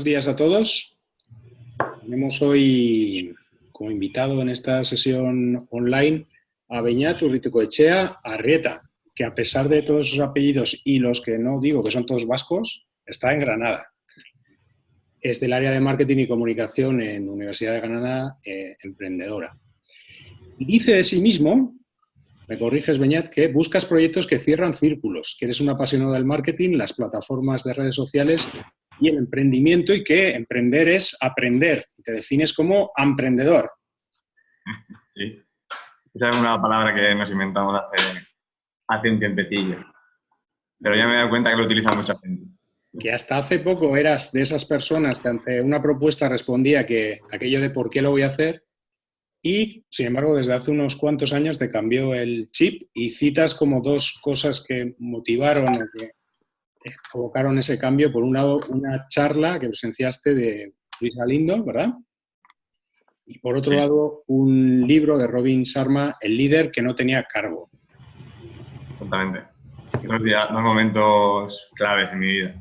días a todos. Tenemos hoy como invitado en esta sesión online a Beñat Urruticoetxea Arrieta, que a pesar de todos sus apellidos y los que no digo que son todos vascos, está en Granada. Es del área de marketing y comunicación en Universidad de Granada, emprendedora. Y dice de sí mismo, me corriges Beñat, que buscas proyectos que cierran círculos, que eres un apasionado del marketing, las plataformas de redes sociales y el emprendimiento, y que emprender es aprender. Te defines como emprendedor. Sí, esa es una palabra que nos inventamos hace un tiempecillo, pero ya me he dado cuenta que lo utiliza mucha gente. Que hasta hace poco eras de esas personas que ante una propuesta respondía que aquello de ¿por qué lo voy a hacer? Y, sin embargo, desde hace unos cuantos años te cambió el chip y citas como dos cosas que motivaron o que provocaron ese cambio. Por un lado, una charla que presenciaste de Luis Galindo, ¿verdad? Y por otro lado, un libro de Robin Sharma, El líder que no tenía cargo. Totalmente. Dos momentos claves en mi vida.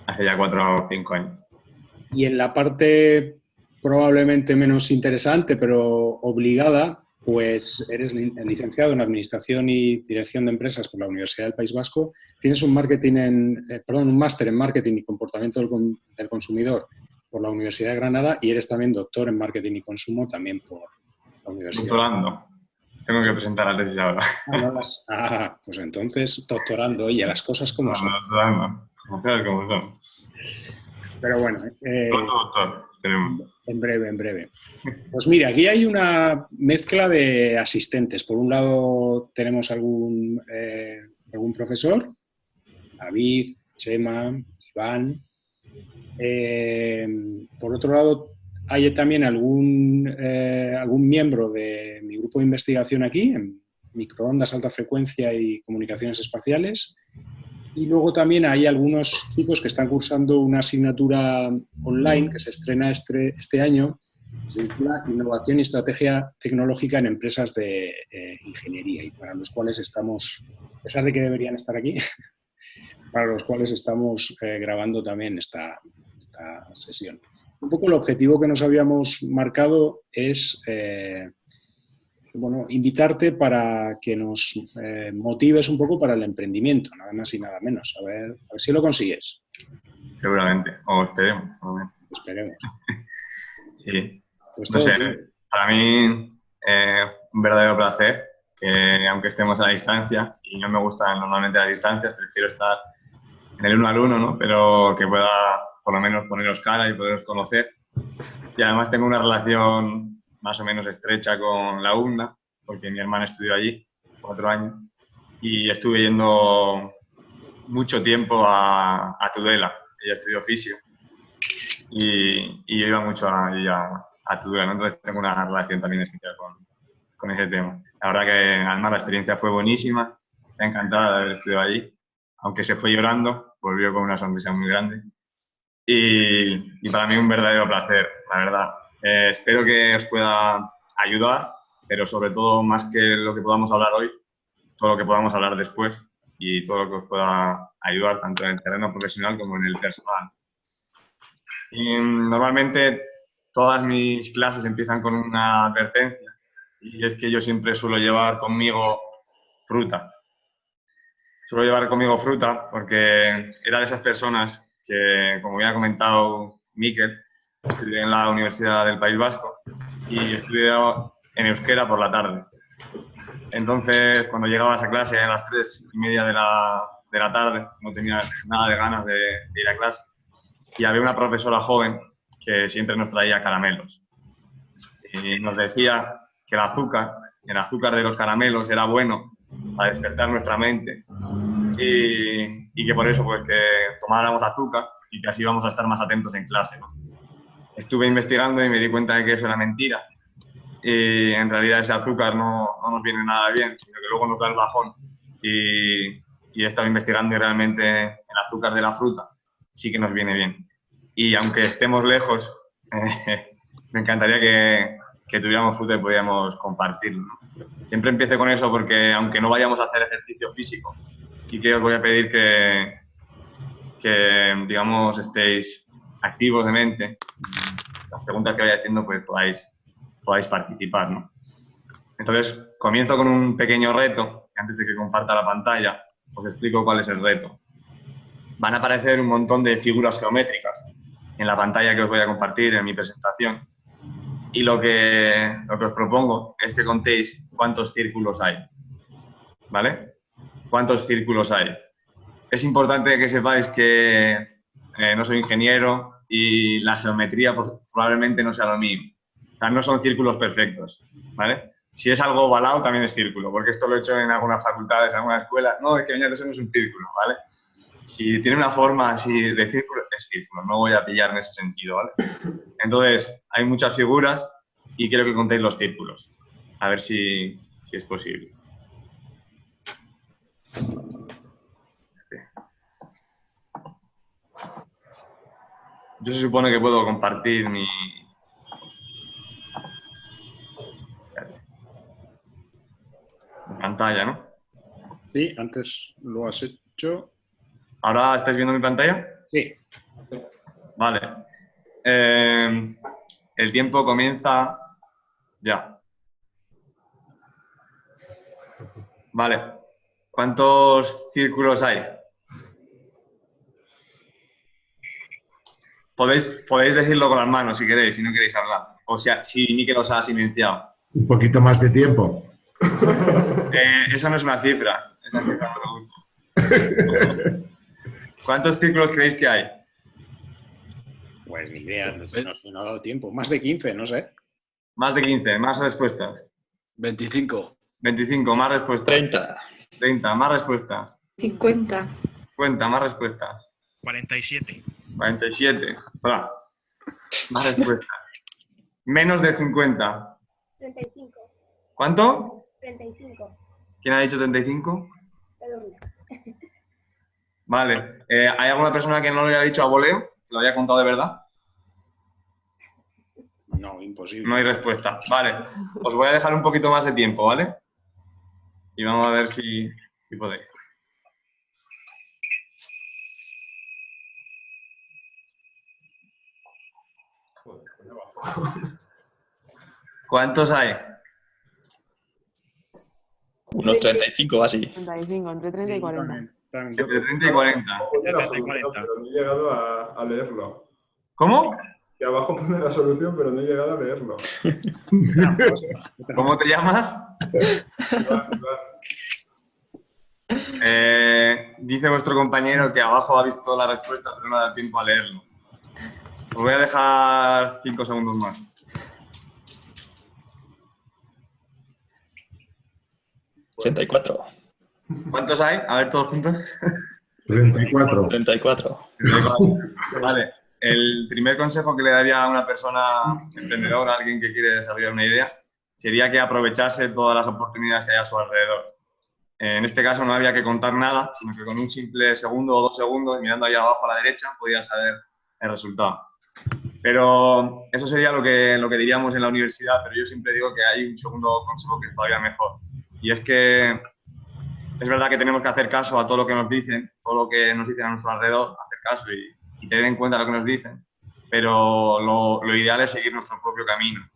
Hace ya 4 o 5 años. Y en la parte probablemente menos interesante, pero obligada, pues eres licenciado en Administración y Dirección de Empresas por la Universidad del País Vasco. Tienes un máster en Marketing y Comportamiento del Consumidor por la Universidad de Granada y eres también doctor en Marketing y Consumo también por la Universidad. Doctorando. Tengo que presentar la tesis ahora. Pues entonces, doctorando, oye, las cosas como son. Doctorando. Como son. Pero bueno. Pronto, doctor. En breve. Pues mira, aquí hay una mezcla de asistentes. Por un lado tenemos algún profesor, David, Chema, Iván. Por otro lado, hay también algún miembro de mi grupo de investigación aquí, en microondas, alta frecuencia y comunicaciones espaciales. Y luego también hay algunos chicos que están cursando una asignatura online que se estrena este año, que se titula Innovación y Estrategia Tecnológica en Empresas de Ingeniería, y para los cuales estamos, a pesar de que deberían estar aquí, para los cuales estamos grabando también esta sesión. Un poco el objetivo que nos habíamos marcado es invitarte para que nos motives un poco para el emprendimiento, nada más y nada menos. A ver si lo consigues. Seguramente, o esperemos. Esperemos. Sí. Pues no sé, para mí un verdadero placer, que aunque estemos a la distancia, y no me gustan normalmente las distancias, prefiero estar en el uno al uno, ¿no? Pero que pueda por lo menos poneros cara y poderos conocer. Y además tengo una relación más o menos estrecha con la UNDA, porque mi hermana estudió allí 4 años y estuve yendo mucho tiempo a Tudela. Ella estudió fisio y yo iba mucho a Tudela, ¿no? Entonces tengo una relación también especial con ese tema. La verdad que además la experiencia fue buenísima, estoy encantada de haber estudiado allí, aunque se fue llorando, volvió con una sonrisa muy grande y para mí un verdadero placer, la verdad. Espero que os pueda ayudar, pero sobre todo, más que lo que podamos hablar hoy, todo lo que podamos hablar después y todo lo que os pueda ayudar, tanto en el terreno profesional como en el personal. Y normalmente todas mis clases empiezan con una advertencia, y es que yo siempre suelo llevar conmigo fruta. Suelo llevar conmigo fruta porque era de esas personas que, como ya ha comentado Miquel, estudié en la Universidad del País Vasco y estudié en euskera por la tarde. Entonces, cuando llegaba a esa clase a las 3:30 de la tarde, no tenía nada de ganas de ir a clase. Y había una profesora joven que siempre nos traía caramelos. Y nos decía que el azúcar de los caramelos era bueno para despertar nuestra mente y que por eso pues que tomáramos azúcar y que así íbamos a estar más atentos en clase, ¿no? Estuve investigando y me di cuenta de que eso era mentira. Y en realidad ese azúcar no nos viene nada bien, sino que luego nos da el bajón. Y he estado investigando y realmente el azúcar de la fruta sí que nos viene bien. Y aunque estemos lejos, me encantaría que tuviéramos fruta y podíamos compartirlo, ¿no? Siempre empiezo con eso porque aunque no vayamos a hacer ejercicio físico, sí que os voy a pedir que digamos, estéis activos de mente, las preguntas que vaya haciendo, pues podáis participar, ¿no? Entonces, comienzo con un pequeño reto, que antes de que comparta la pantalla, os explico cuál es el reto. Van a aparecer un montón de figuras geométricas en la pantalla que os voy a compartir en mi presentación. Y lo que os propongo es que contéis cuántos círculos hay, ¿vale? ¿Cuántos círculos hay? Es importante que sepáis que no soy ingeniero y la geometría probablemente no sea lo mío. O sea, no son círculos perfectos, ¿vale? Si es algo ovalado, también es círculo, porque esto lo he hecho en algunas facultades, en alguna escuela. No, es que eso no es un círculo, ¿vale? Si tiene una forma así de círculo, es círculo. No voy a pillar en ese sentido, ¿vale? Entonces, hay muchas figuras y quiero que contéis los círculos. A ver si es posible. Yo se supone que puedo compartir mi pantalla, ¿no? Sí, antes lo has hecho. ¿Ahora estáis viendo mi pantalla? Sí. Vale. El tiempo comienza ya. Vale. ¿Cuántos círculos hay? Podéis decirlo con las manos si queréis, si no queréis hablar. O sea, si Níquel os ha silenciado. Un poquito más de tiempo. Eso no es una cifra. Esa cifra no me gusta. ¿Cuántos círculos creéis que hay? Pues ni idea, no ha dado tiempo. Más de 15, no sé. Más de 15, más respuestas. 25. 25, más respuestas. 30. 30, más respuestas. 50. 50, más respuestas. 47. 47. Ostras. Más respuestas. Menos de 50. 35. ¿Cuánto? 35. ¿Quién ha dicho 35? Pedro. Vale. ¿Hay alguna persona que no lo haya dicho a voleo? ¿Que lo haya contado de verdad? No, imposible. No hay respuesta. Vale. Os voy a dejar un poquito más de tiempo, ¿vale? Y vamos a ver si podéis. ¿Cuántos hay? Unos 35 así. 35, entre 30 y 40. Entre 30 y 40. Pero no he llegado a leerlo. ¿Cómo? Que abajo pone la solución, pero no he llegado a leerlo. ¿Cómo te llamas? Dice vuestro compañero que abajo ha visto la respuesta, pero no da tiempo a leerlo. Os voy a dejar 5 segundos más. ¿34? ¿Cuántos hay? A ver, todos juntos. 34. 34. Vale. El primer consejo que le daría a una persona emprendedora, a alguien que quiere desarrollar una idea, sería que aprovechase todas las oportunidades que hay a su alrededor. En este caso no había que contar nada, sino que con un simple segundo o 2 segundos, mirando ahí abajo a la derecha, podía saber el resultado. Pero eso sería lo que diríamos en la universidad, pero yo siempre digo que hay un segundo consejo que es todavía mejor. Y es que es verdad que tenemos que hacer caso a todo lo que nos dicen, todo lo que nos dicen a nuestro alrededor, hacer caso y tener en cuenta lo que nos dicen, pero lo ideal es seguir nuestro propio camino.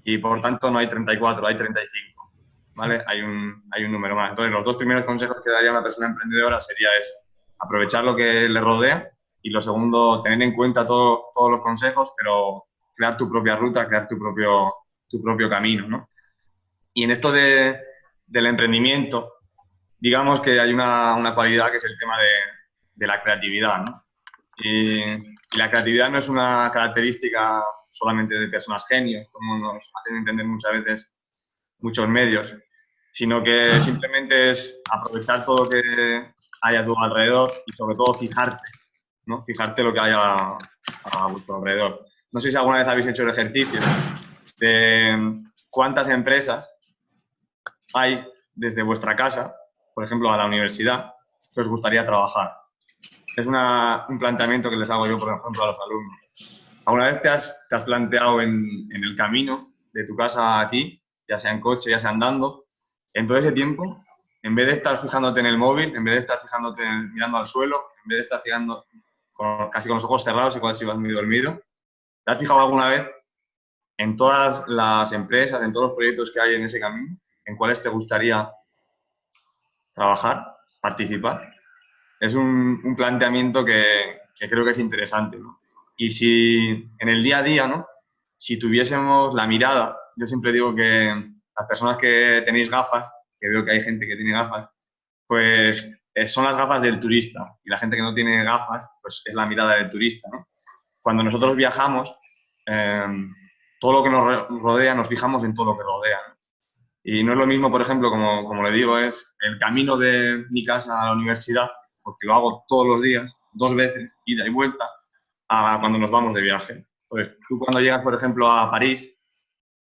Y por tanto no hay 34, hay 35, ¿vale? Hay un número más. Entonces los 2 primeros consejos que daría a una persona emprendedora sería eso, aprovechar lo que le rodea, y lo segundo, tener en cuenta todos los consejos, pero crear tu propia ruta, crear tu propio camino, ¿no? Y en esto del emprendimiento, digamos que hay una cualidad que es el tema de la creatividad, ¿no? Y la creatividad no es una característica solamente de personas genios, como nos hacen entender muchas veces muchos medios, sino que simplemente es aprovechar todo lo que hay a tu alrededor y sobre todo fijarte, ¿no? Fijarte lo que hay a vuestro alrededor. No sé si alguna vez habéis hecho el ejercicio de cuántas empresas hay desde vuestra casa, por ejemplo, a la universidad, que os gustaría trabajar. Es un planteamiento que les hago yo, por ejemplo, a los alumnos. ¿Alguna vez te has planteado en el camino de tu casa aquí, ya sea en coche, ya sea andando, en todo ese tiempo, en vez de estar fijándote en el móvil, en vez de estar fijándote mirando al suelo, en vez de estar casi con los ojos cerrados, igual si vas muy dormido. ¿Te has fijado alguna vez en todas las empresas, en todos los proyectos que hay en ese camino, en cuáles te gustaría trabajar, participar? Es un planteamiento que creo que es interesante, ¿no? Y si en el día a día, ¿no? Si tuviésemos la mirada, yo siempre digo que las personas que tenéis gafas, que veo que hay gente que tiene gafas, pues son las gafas del turista, y la gente que no tiene gafas, pues es la mirada del turista, ¿no? Cuando nosotros viajamos, todo lo que nos rodea, nos fijamos en todo lo que rodea, ¿no? Y no es lo mismo, por ejemplo, como le digo, es el camino de mi casa a la universidad, porque lo hago todos los días, 2 veces, ida y vuelta, a cuando nos vamos de viaje. Entonces, tú cuando llegas, por ejemplo, a París,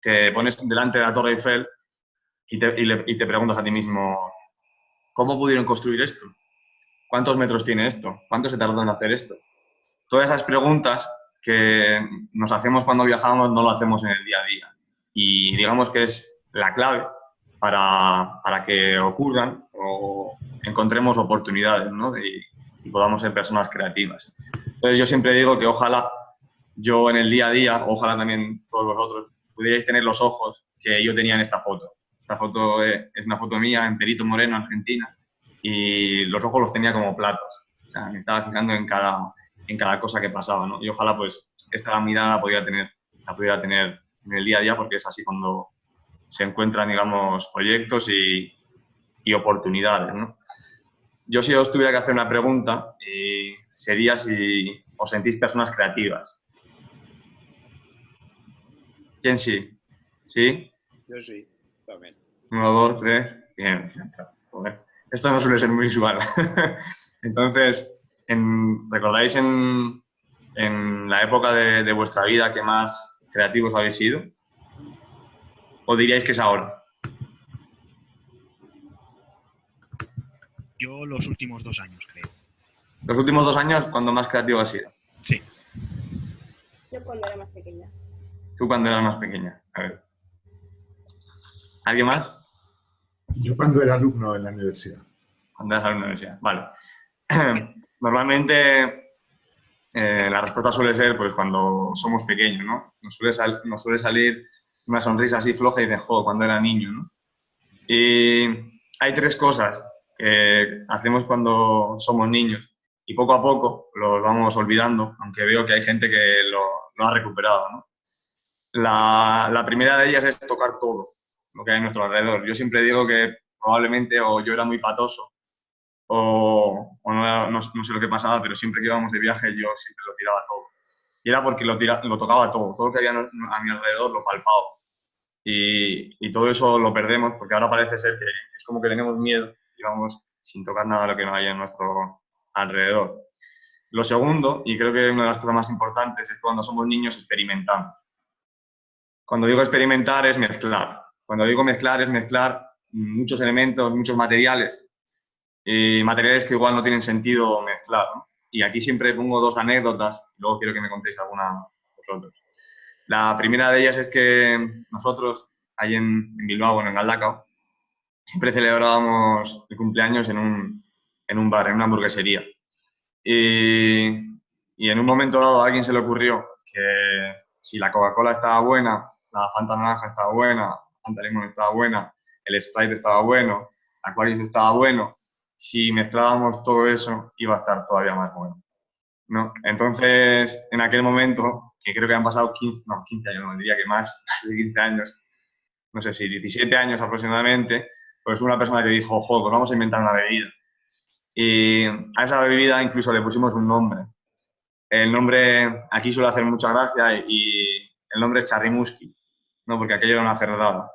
te pones delante de la Torre Eiffel y te preguntas a ti mismo, ¿cómo pudieron construir esto? ¿Cuántos metros tiene esto? ¿Cuánto se tardó en hacer esto? Todas esas preguntas que nos hacemos cuando viajamos no lo hacemos en el día a día. Y digamos que es la clave para que ocurran o encontremos oportunidades, ¿no? Y podamos ser personas creativas. Entonces yo siempre digo que ojalá yo en el día a día, ojalá también todos vosotros, pudierais tener los ojos que yo tenía en esta foto. Esta foto es una foto mía en Perito Moreno, Argentina, y los ojos los tenía como platos. O sea, me estaba fijando en cada cosa que pasaba, ¿no? Y ojalá pues esta mirada la pudiera tener en el día a día, porque es así cuando se encuentran, digamos, proyectos y oportunidades, ¿no? Yo si os tuviera que hacer una pregunta, sería si os sentís personas creativas. ¿Quién sí? ¿Sí? Yo sí, también. 1, 2, 3. Bien. Joder. Esto no suele ser muy usual. Entonces, ¿recordáis en la época de vuestra vida que más creativos habéis sido? ¿O diríais que es ahora? Yo los últimos 2 años, creo. Los últimos 2 años, ¿cuándo más creativo has sido? Sí. Yo cuando era más pequeña. Tú cuando eras más pequeña. A ver. ¿Alguien más? Yo cuando era alumno en la universidad. Cuando eras alumno de la universidad. Vale. Normalmente la respuesta suele ser pues cuando somos pequeños, ¿no? Nos suele salir una sonrisa así floja y de juego cuando era niño, ¿no? Y hay 3 cosas que hacemos cuando somos niños y poco a poco los vamos olvidando, aunque veo que hay gente que lo ha recuperado, ¿no? La primera de ellas es tocar todo lo que hay a nuestro alrededor. Yo siempre digo que probablemente o yo era muy patoso o no sé lo que pasaba, pero siempre que íbamos de viaje yo siempre lo tiraba todo. Y era porque lo tocaba todo lo que había a mi alrededor lo palpaba. Y todo eso lo perdemos porque ahora parece ser que es como que tenemos miedo y vamos sin tocar nada de lo que no hay en nuestro alrededor. Lo segundo, y creo que una de las cosas más importantes, es cuando somos niños experimentamos. Cuando digo experimentar es mezclar. Cuando digo mezclar es mezclar muchos elementos, muchos materiales, materiales que igual no tienen sentido mezclar, ¿no? Y aquí siempre pongo 2 anécdotas, luego quiero que me contéis alguna vosotros. La primera de ellas es que nosotros, ahí en Bilbao, bueno, en Galdakao, siempre celebrábamos el cumpleaños en un bar, en una hamburguesería. Y en un momento dado a alguien se le ocurrió que si la Coca-Cola estaba buena, la Fanta naranja estaba buena, la Fanta limón estaba buena, el Sprite estaba bueno, el Aquarius estaba bueno, si mezclábamos todo eso iba a estar todavía más bueno, ¿no? Entonces, en aquel momento, que creo que han pasado 15 años, no diría que más de 15 años, no sé si 17 años aproximadamente, pues una persona que dijo, ojo, pues vamos a inventar una bebida. Y a esa bebida incluso le pusimos un nombre. El nombre aquí suele hacer mucha gracia y el nombre es Charrimuski, ¿no? Porque aquello era una cerrada.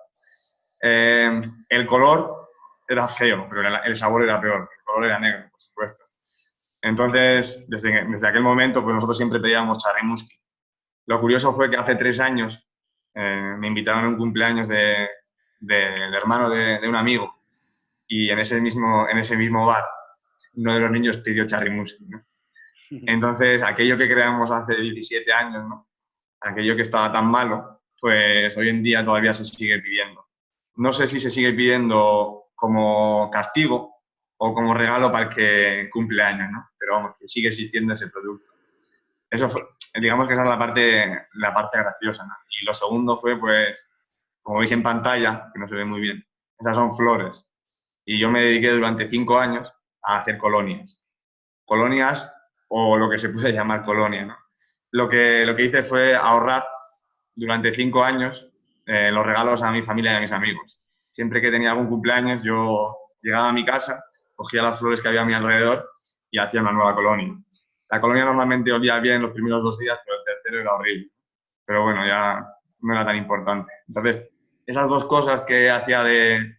El color era feo, pero el sabor era peor. El color era negro, por supuesto. Entonces, desde aquel momento, pues nosotros siempre pedíamos Charrimuski. Lo curioso fue que hace 3 años me invitaron a un cumpleaños del hermano de un amigo y en ese mismo bar uno de los niños pidió Charrimuski, ¿no? Entonces, aquello que creamos hace 17 años, ¿no? Aquello que estaba tan malo, pues hoy en día todavía se sigue pidiendo. No sé si se sigue pidiendo como castigo o como regalo para el que cumple años, ¿no? Pero vamos, que sigue existiendo ese producto. Eso fue, digamos que esa es la parte graciosa, ¿no? Y lo segundo fue, pues, como veis en pantalla, que no se ve muy bien, esas son flores. Y yo me dediqué durante 5 años a hacer colonias. Colonias o lo que se puede llamar colonia, ¿no? Lo que hice fue ahorrar durante 5 años los regalos a mi familia y a mis amigos. Siempre que tenía algún cumpleaños, yo llegaba a mi casa, cogía las flores que había a mi alrededor y hacía una nueva colonia. La colonia normalmente olía bien los primeros 2 días, pero el tercero era horrible. Pero bueno, ya no era tan importante. Entonces, esas 2 cosas que hacía de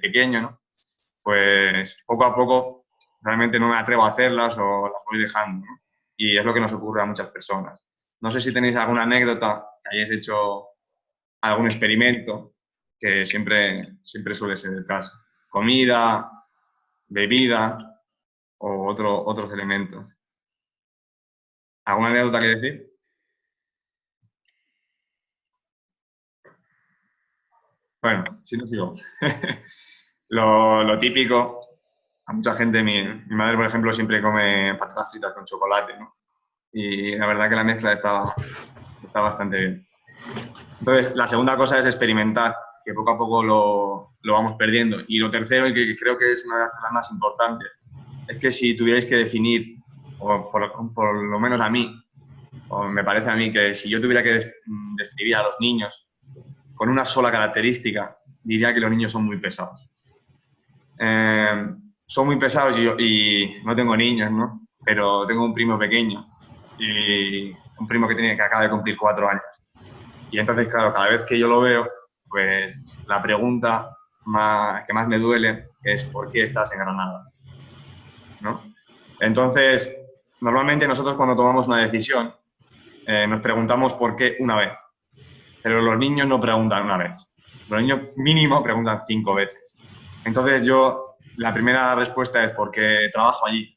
pequeño, ¿no? Pues poco a poco realmente no me atrevo a hacerlas o las voy dejando, ¿no? Y es lo que nos ocurre a muchas personas. No sé si tenéis alguna anécdota, que hayáis hecho algún experimento, que siempre suele ser el caso. Comida, bebida o otros elementos. ¿Alguna anécdota que decir? Bueno, si no sigo. Lo típico, a mucha gente, mi madre, por ejemplo, siempre come patatas fritas con chocolate, ¿no? Y la verdad que la mezcla está bastante bien. Entonces, la segunda cosa es experimentar, que poco a poco lo vamos perdiendo. Y lo tercero, y que creo que es una de las cosas más importantes, es que si tuvierais que definir, o por lo menos a mí, o me parece a mí, que si yo tuviera que describir a los niños con una sola característica, diría que los niños son muy pesados. Son muy pesados y no tengo niños, ¿no? Pero tengo un primo pequeño y un primo que acaba de cumplir 4 años. Y entonces, claro, cada vez que yo lo veo, pues la pregunta que más me duele es ¿por qué estás en Granada? ¿No? Entonces, normalmente nosotros cuando tomamos una decisión nos preguntamos por qué una vez. Pero los niños no preguntan una vez. Los niños mínimo preguntan 5 veces. Entonces la primera respuesta es porque trabajo allí.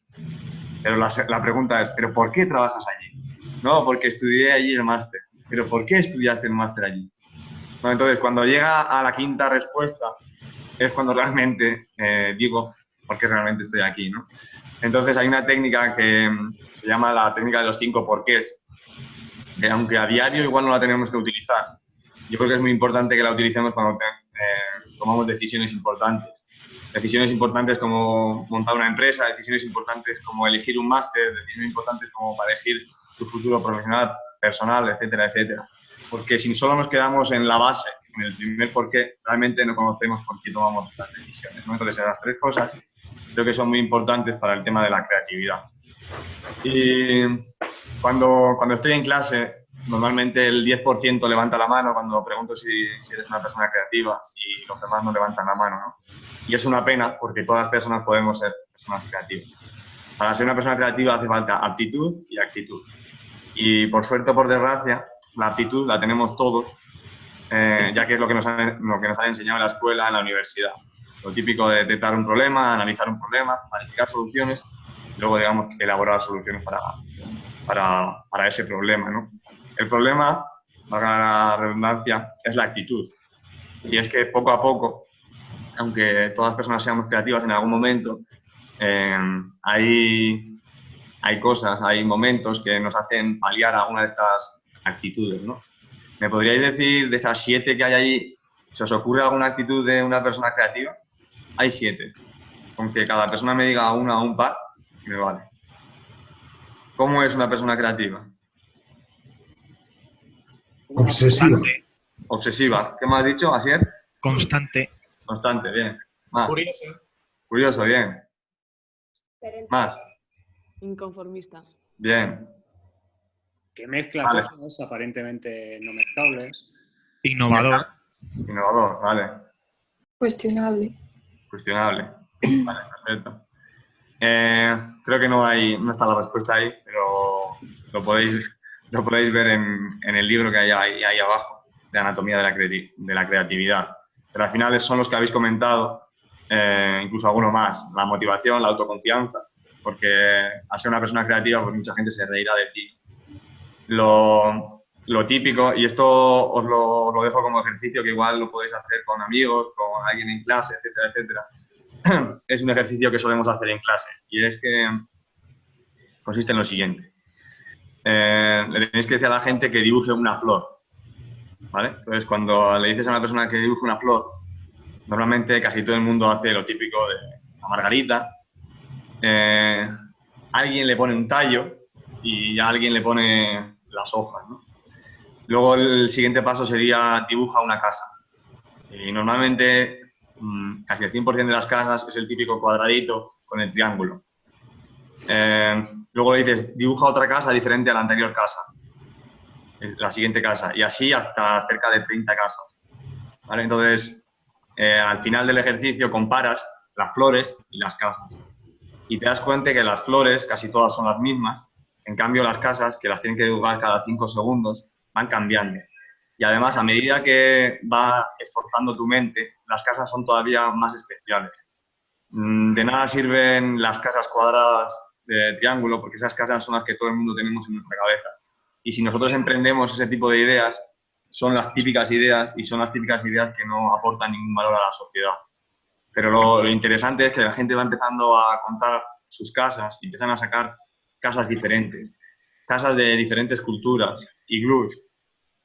Pero la pregunta es, ¿pero por qué trabajas allí? No, porque estudié allí el máster. ¿Pero por qué estudiaste el máster allí? No, entonces, cuando llega a la quinta respuesta, es cuando realmente digo por qué realmente estoy aquí, ¿no? Entonces, hay una técnica que se llama la técnica de los 5 porqués, que aunque a diario igual no la tenemos que utilizar, yo creo que es muy importante que la utilicemos cuando tomamos decisiones importantes. Decisiones importantes como montar una empresa, decisiones importantes como elegir un máster, decisiones importantes como para elegir tu futuro profesional, personal, etcétera, etcétera. Porque si solo nos quedamos en la base, en el primer porqué, realmente no conocemos por qué tomamos las decisiones, ¿no? Entonces, las 3 cosas creo que son muy importantes para el tema de la creatividad. Y cuando estoy en clase, normalmente el 10% levanta la mano cuando pregunto si eres una persona creativa y los demás no levantan la mano, ¿no? Y es una pena porque todas las personas podemos ser personas creativas. Para ser una persona creativa hace falta aptitud y actitud. Y por suerte o por desgracia, la aptitud la tenemos todos, ya que es lo que nos han enseñado en la escuela, en la universidad. Lo típico de detectar un problema, analizar un problema, planificar soluciones y luego, digamos, elaborar soluciones para ese problema, ¿no? El problema, valga la redundancia, es la actitud. Y es que poco a poco, aunque todas las personas seamos creativas en algún momento, hay cosas, hay momentos que nos hacen paliar alguna de estas actitudes, ¿no? ¿Me podríais decir de esas 7 que hay allí, si os ocurre alguna actitud de una persona creativa? Hay 7. Con que cada persona me diga una o un par, me vale. ¿Cómo es una persona creativa? Obsesiva. Constante. Obsesiva. ¿Qué me has dicho, Asier? Constante. Constante, bien. Más. Curioso. Curioso, bien. Más. Inconformista. Bien. Que mezcla Vale. cosas aparentemente no mezclables. Innovador. Innovador, vale. Cuestionable. Cuestionable. Vale, perfecto. Creo que no está la respuesta ahí, pero lo podéis ver en el libro que hay ahí abajo, de Anatomía de la Creatividad. Pero al final son los que habéis comentado, incluso alguno más, la motivación, la autoconfianza, porque al ser una persona creativa, pues mucha gente se reirá de ti. Lo típico, y esto os lo dejo como ejercicio, que igual lo podéis hacer con amigos, con alguien en clase, etcétera, etcétera. es un ejercicio que solemos hacer en clase y es que consiste en lo siguiente. Le tenéis que decir a la gente que dibuje una flor, ¿vale? Entonces, cuando le dices a una persona que dibuje una flor, normalmente casi todo el mundo hace lo típico de la margarita. Alguien le pone un tallo y a alguien le pone las hojas, ¿no? Luego el siguiente paso sería dibuja una casa. Y normalmente casi el 100% de las casas es el típico cuadradito con el triángulo. Luego le dices dibuja otra casa diferente a la anterior casa, la siguiente casa, y así hasta cerca de 30 casas, ¿vale? Entonces, al final del ejercicio comparas las flores y las casas. Y te das cuenta que las flores casi todas son las mismas, en cambio las casas, que las tienen que dibujar cada 5 segundos, van cambiando. Y además, a medida que va esforzando tu mente, las casas son todavía más especiales. De nada sirven las casas cuadradas de triángulo, porque esas casas son las que todo el mundo tenemos en nuestra cabeza. Y si nosotros emprendemos ese tipo de ideas, son las típicas ideas y son las típicas ideas que no aportan ningún valor a la sociedad. Pero lo interesante es que la gente va empezando a contar sus casas y empiezan a sacar casas diferentes, casas de diferentes culturas, iglús,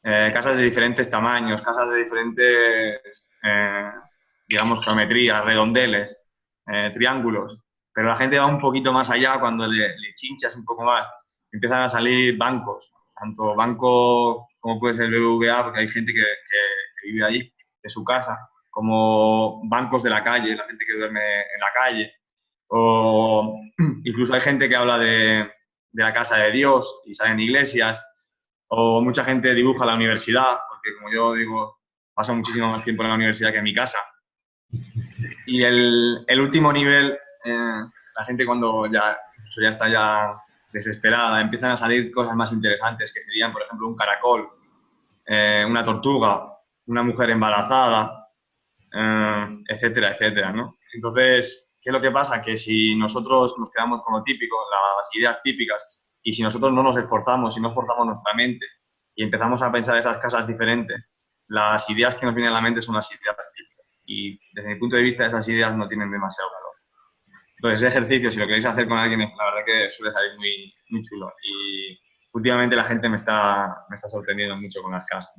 casas de diferentes tamaños, casas de diferentes, digamos, geometrías, redondeles, triángulos. Pero la gente va un poquito más allá cuando le chinchas un poco más. Empiezan a salir bancos, tanto banco como puede ser el BBVA, porque hay gente que vive allí, de su casa, como bancos de la calle, la gente que duerme en la calle, o incluso hay gente que habla de la casa de Dios y salen iglesias, o mucha gente dibuja la universidad, porque como yo digo, paso muchísimo más tiempo en la universidad que en mi casa. Y el último nivel, la gente cuando ya está ya desesperada, empiezan a salir cosas más interesantes, que serían, por ejemplo, un caracol, una tortuga, una mujer embarazada, etcétera, etcétera, ¿no? Entonces, ¿qué es lo que pasa? Que si nosotros nos quedamos con lo típico, las ideas típicas, y si nosotros no nos esforzamos y no esforzamos nuestra mente y empezamos a pensar esas casas diferentes, las ideas que nos vienen a la mente son las ideas típicas. Y desde mi punto de vista, esas ideas no tienen demasiado valor. Entonces, ese ejercicio, si lo queréis hacer con alguien, la verdad que suele salir muy, muy chulo. Y últimamente la gente me está sorprendiendo mucho con las casas.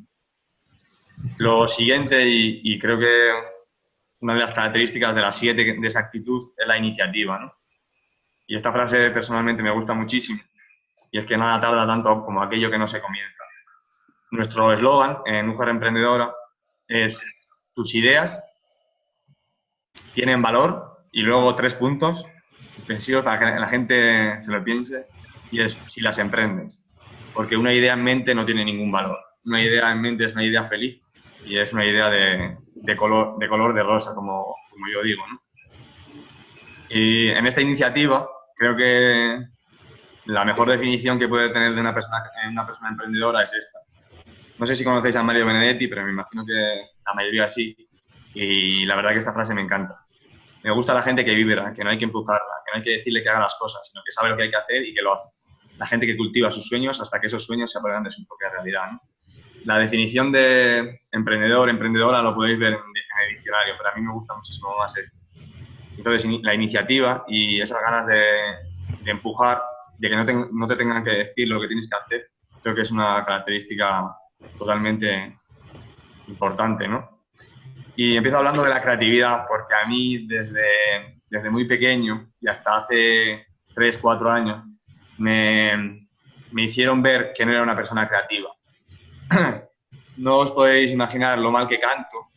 Lo siguiente, y creo que una de las características de las 7 de esa actitud es la iniciativa, ¿no? Y esta frase personalmente me gusta muchísimo, y es que nada tarda tanto como aquello que no se comienza. Nuestro eslogan en Mujer Emprendedora es: tus ideas tienen valor, y luego 3 puntos suspensivos para que la gente se lo piense, y es si las emprendes. Porque una idea en mente no tiene ningún valor. Una idea en mente es una idea feliz y es una idea de color de rosa, como yo digo, ¿no? Y en esta iniciativa creo que la mejor definición que puede tener de una persona emprendedora es esta. No sé si conocéis a Mario Benedetti, pero me imagino que la mayoría sí. Y la verdad que esta frase me encanta. Me gusta la gente que vibra, que no hay que empujarla, que no hay que decirle que haga las cosas, sino que sabe lo que hay que hacer y que lo hace. La gente que cultiva sus sueños hasta que esos sueños se apoderen de su propia realidad, ¿no? La definición de emprendedor, emprendedora, lo podéis ver en el diccionario, pero a mí me gusta muchísimo más esto. Entonces, la iniciativa y esas ganas de empujar, de que no te tengan que decir lo que tienes que hacer, creo que es una característica totalmente importante, ¿no? Y empiezo hablando de la creatividad porque a mí desde muy pequeño y hasta hace 3, 4 años me hicieron ver que no era una persona creativa. No os podéis imaginar lo mal que canto.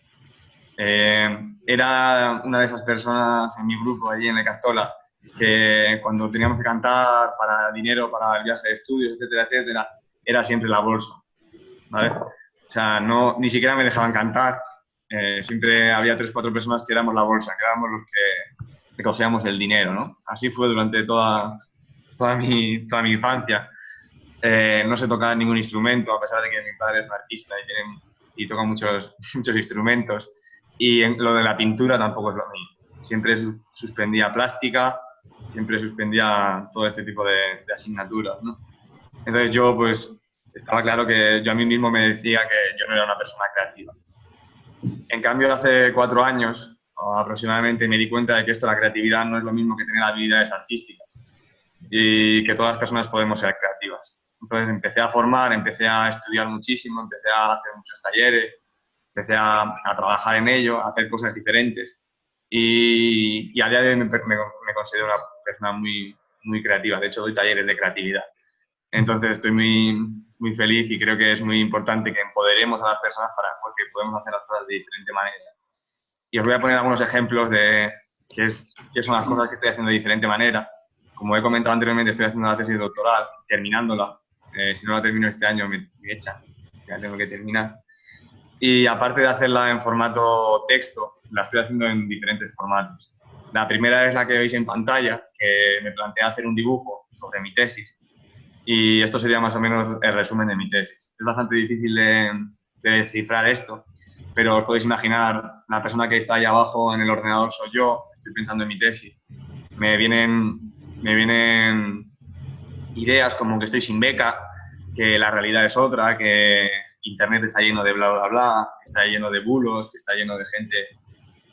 Era una de esas personas en mi grupo allí en la Castola que cuando teníamos que cantar para dinero, para el viaje de estudios, etcétera, etcétera, era siempre la bolsa, ¿vale? O sea, ni siquiera me dejaban cantar. Siempre había 3, 4 personas que éramos la bolsa, que éramos los que recogíamos el dinero, ¿no? Así fue durante toda mi infancia. No sé tocar ningún instrumento, a pesar de que mi padre es un artista y toca muchos instrumentos. Y lo de la pintura tampoco es lo mío. Siempre suspendía plástica, siempre suspendía todo este tipo de asignaturas, ¿no? Entonces yo, pues, estaba claro que yo a mí mismo me decía que yo no era una persona creativa. En cambio, hace 4 años, aproximadamente me di cuenta de que esto, la creatividad, no es lo mismo que tener habilidades artísticas y que todas las personas podemos ser creativas. Entonces empecé a formar, empecé a estudiar muchísimo, empecé a hacer muchos talleres, empecé a trabajar en ello, a hacer cosas diferentes y a día de hoy me considero una persona muy creativa. De hecho, doy talleres de creatividad. Entonces estoy muy feliz y creo que es muy importante que empoderemos a las personas porque podemos hacer las cosas de diferente manera. Y os voy a poner algunos ejemplos de qué son las cosas que estoy haciendo de diferente manera. Como he comentado anteriormente, estoy haciendo la tesis doctoral, terminándola. Si no la termino este año, me echan. Ya tengo que terminar. Y aparte de hacerla en formato texto, la estoy haciendo en diferentes formatos. La primera es la que veis en pantalla, que me planteé hacer un dibujo sobre mi tesis. Y esto sería más o menos el resumen de mi tesis. Es bastante difícil de descifrar esto, pero os podéis imaginar, la persona que está ahí abajo en el ordenador soy yo, estoy pensando en mi tesis. Me vienen ideas como que estoy sin beca, que la realidad es otra, que Internet está lleno de bla, bla, bla, que está lleno de bulos, que está lleno de gente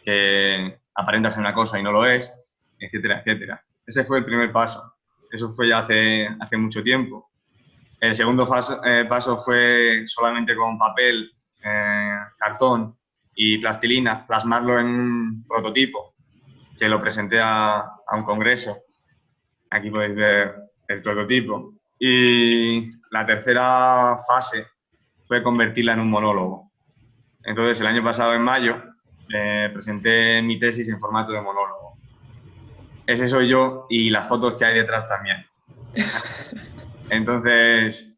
que aparenta ser una cosa y no lo es, etcétera, etcétera. Ese fue el primer paso. Eso fue ya hace mucho tiempo. El segundo paso fue solamente con papel, cartón y plastilina, plasmarlo en un prototipo que lo presenté a un congreso. Aquí podéis ver el prototipo. Y la tercera fase fue convertirla en un monólogo. Entonces, el año pasado, en mayo, presenté mi tesis en formato de monólogo. Ese soy yo y las fotos que hay detrás también. Entonces,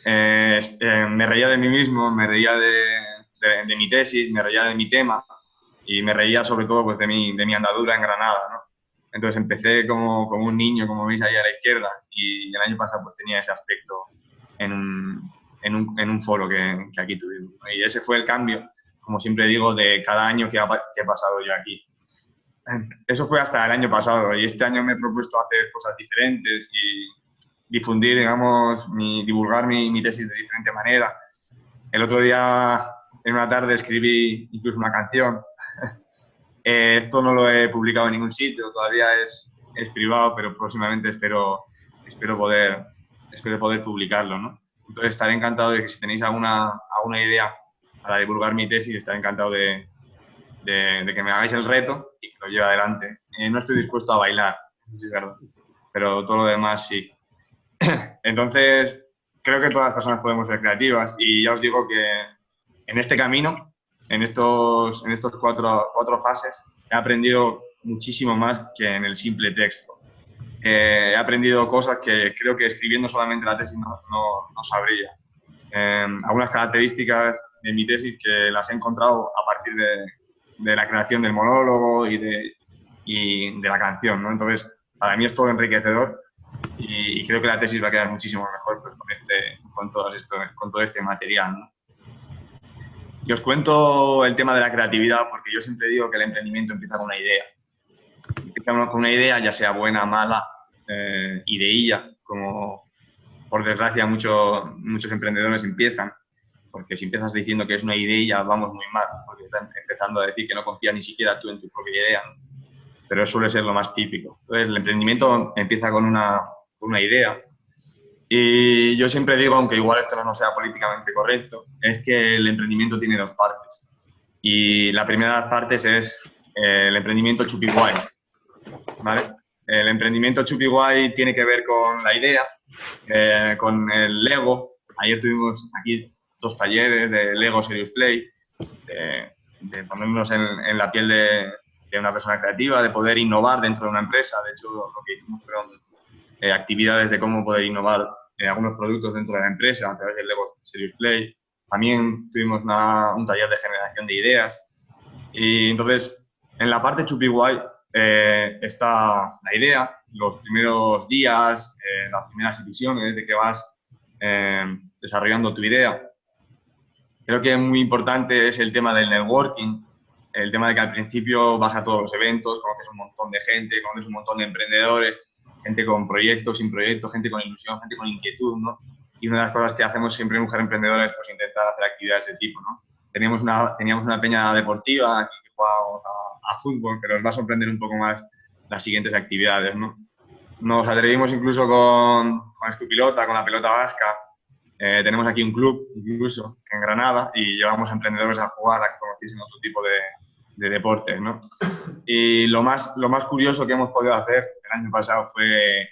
me reía de mí mismo, me reía de mi tesis, me reía de mi tema y me reía sobre todo pues, de mi andadura en Granada, ¿no? Entonces empecé como un niño, como veis ahí a la izquierda, y el año pasado pues tenía ese aspecto en un foro que aquí tuvimos. Y ese fue el cambio, como siempre digo, de cada año que he pasado yo aquí. Eso fue hasta el año pasado y este año me he propuesto hacer cosas diferentes y difundir, digamos, divulgar mi tesis de diferente manera. El otro día, en una tarde, escribí incluso una canción. Esto no lo he publicado en ningún sitio, todavía es privado, pero próximamente espero poder publicarlo, ¿no? Entonces estaré encantado de que si tenéis alguna idea para divulgar mi tesis, estaré encantado de que me hagáis el reto y que lo lleve adelante. No estoy dispuesto a bailar, eso sí es verdad, pero todo lo demás sí. Entonces, creo que todas las personas podemos ser creativas y ya os digo que en este camino, en estos cuatro fases, he aprendido muchísimo más que en el simple texto. He aprendido cosas que creo que escribiendo solamente la tesis no sabría. Algunas características de mi tesis que las he encontrado a partir de la creación del monólogo y de la canción, ¿no? Entonces, para mí es todo enriquecedor y creo que la tesis va a quedar muchísimo mejor pues, con todo este material, ¿no? Y os cuento el tema de la creatividad porque yo siempre digo que el emprendimiento empieza con una idea. Empieza con una idea, ya sea buena, mala, ideilla, como por desgracia muchos emprendedores empiezan, porque si empiezas diciendo que es una idea vamos muy mal, porque estás empezando a decir que no confías ni siquiera tú en tu propia idea, ¿no? Pero eso suele ser lo más típico. Entonces, el emprendimiento empieza con una idea. Y yo siempre digo, aunque igual esto no sea políticamente correcto, es que el emprendimiento tiene dos partes. Y la primera de las partes es el emprendimiento chupi guay, ¿vale? El emprendimiento chupi guay tiene que ver con la idea, con el Lego. Ayer tuvimos aquí 2 talleres de Lego Serious Play, de ponernos en la piel de una persona creativa, de poder innovar dentro de una empresa. De hecho, lo que hicimos fueron actividades de cómo poder innovar algunos productos dentro de la empresa a través del Lego Serious Play. También tuvimos un taller de generación de ideas. Y entonces, en la parte chupi guay está la idea, los primeros días, las primeras ilusiones de que vas desarrollando tu idea. Creo que muy importante es el tema del networking, el tema de que al principio vas a todos los eventos, conoces un montón de gente, conoces un montón de emprendedores, gente con proyectos, sin proyectos, gente con ilusión, gente con inquietud, ¿no? Y una de las cosas que hacemos siempre en Mujer Emprendedora es pues, intentar hacer actividades de tipo, ¿no? Teníamos una peña deportiva aquí que jugamos a fútbol, pero os va a sorprender un poco más las siguientes actividades, ¿no? Nos atrevimos incluso con escupilota, con la pelota vasca. Tenemos aquí un club, incluso, en Granada, y llevamos a emprendedores a jugar, a que conociesen otro tipo de deportes, ¿no? Y lo más curioso que hemos podido hacer el año pasado fue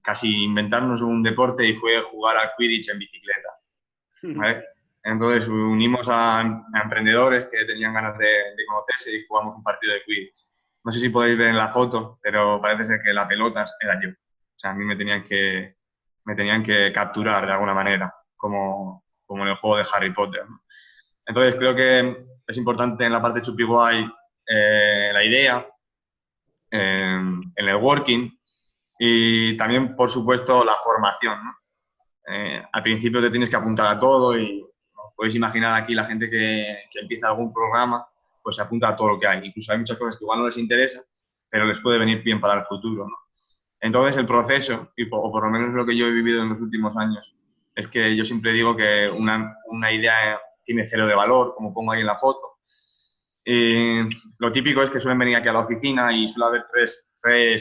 casi inventarnos un deporte y fue jugar al Quidditch en bicicleta, ¿vale? Entonces unimos a emprendedores que tenían ganas de conocerse y jugamos un partido de Quidditch. No sé si podéis ver en la foto, pero parece ser que la pelota era yo. O sea, a mí me tenían que capturar de alguna manera, como en el juego de Harry Potter, ¿no? Entonces creo que es importante en la parte chupi guay la idea, el networking y también, por supuesto, la formación, ¿no? Al principio te tienes que apuntar a todo y podéis imaginar aquí la gente que empieza algún programa, pues se apunta a todo lo que hay. Incluso hay muchas cosas que igual no les interesa, pero les puede venir bien para el futuro, ¿no? Entonces, el proceso, o por lo menos lo que yo he vivido en los últimos años, es que yo siempre digo que una idea tiene cero de valor, como pongo ahí en la foto. Y lo típico es que suelen venir aquí a la oficina y suele haber tres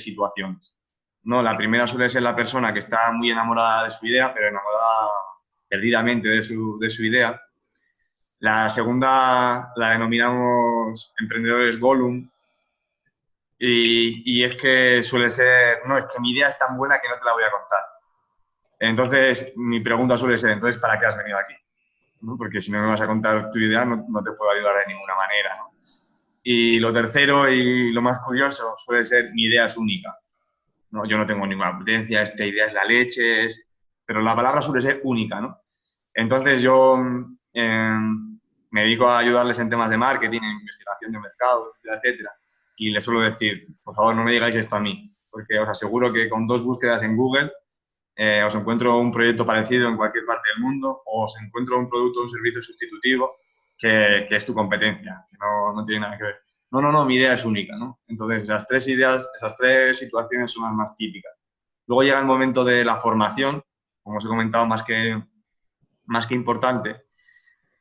situaciones, ¿no? La primera suele ser la persona que está muy enamorada de su idea, pero enamorada perdidamente de su idea. La segunda la denominamos emprendedores Gollum, y es que suele ser, no, es que mi idea es tan buena que no te la voy a contar. Entonces, mi pregunta suele ser, entonces, ¿para qué has venido aquí? ¿No? Porque si no me vas a contar tu idea, no te puedo ayudar de ninguna manera, ¿no? Y lo tercero y lo más curioso suele ser, mi idea es única, ¿no? Yo no tengo ninguna potencia, esta idea es la leche, pero la palabra suele ser única, ¿no? Entonces, yo me dedico a ayudarles en temas de marketing, en investigación de mercado, etcétera, etcétera. Y les suelo decir, por favor, no me digáis esto a mí, porque os aseguro que con 2 búsquedas en Google os encuentro un proyecto parecido en cualquier parte del mundo, o os encuentro un producto o un servicio sustitutivo que es tu competencia, que no tiene nada que ver. No, mi idea es única, ¿no? Entonces, esas 3 ideas, esas 3 situaciones son las más típicas. Luego llega el momento de la formación, como os he comentado, más que importante.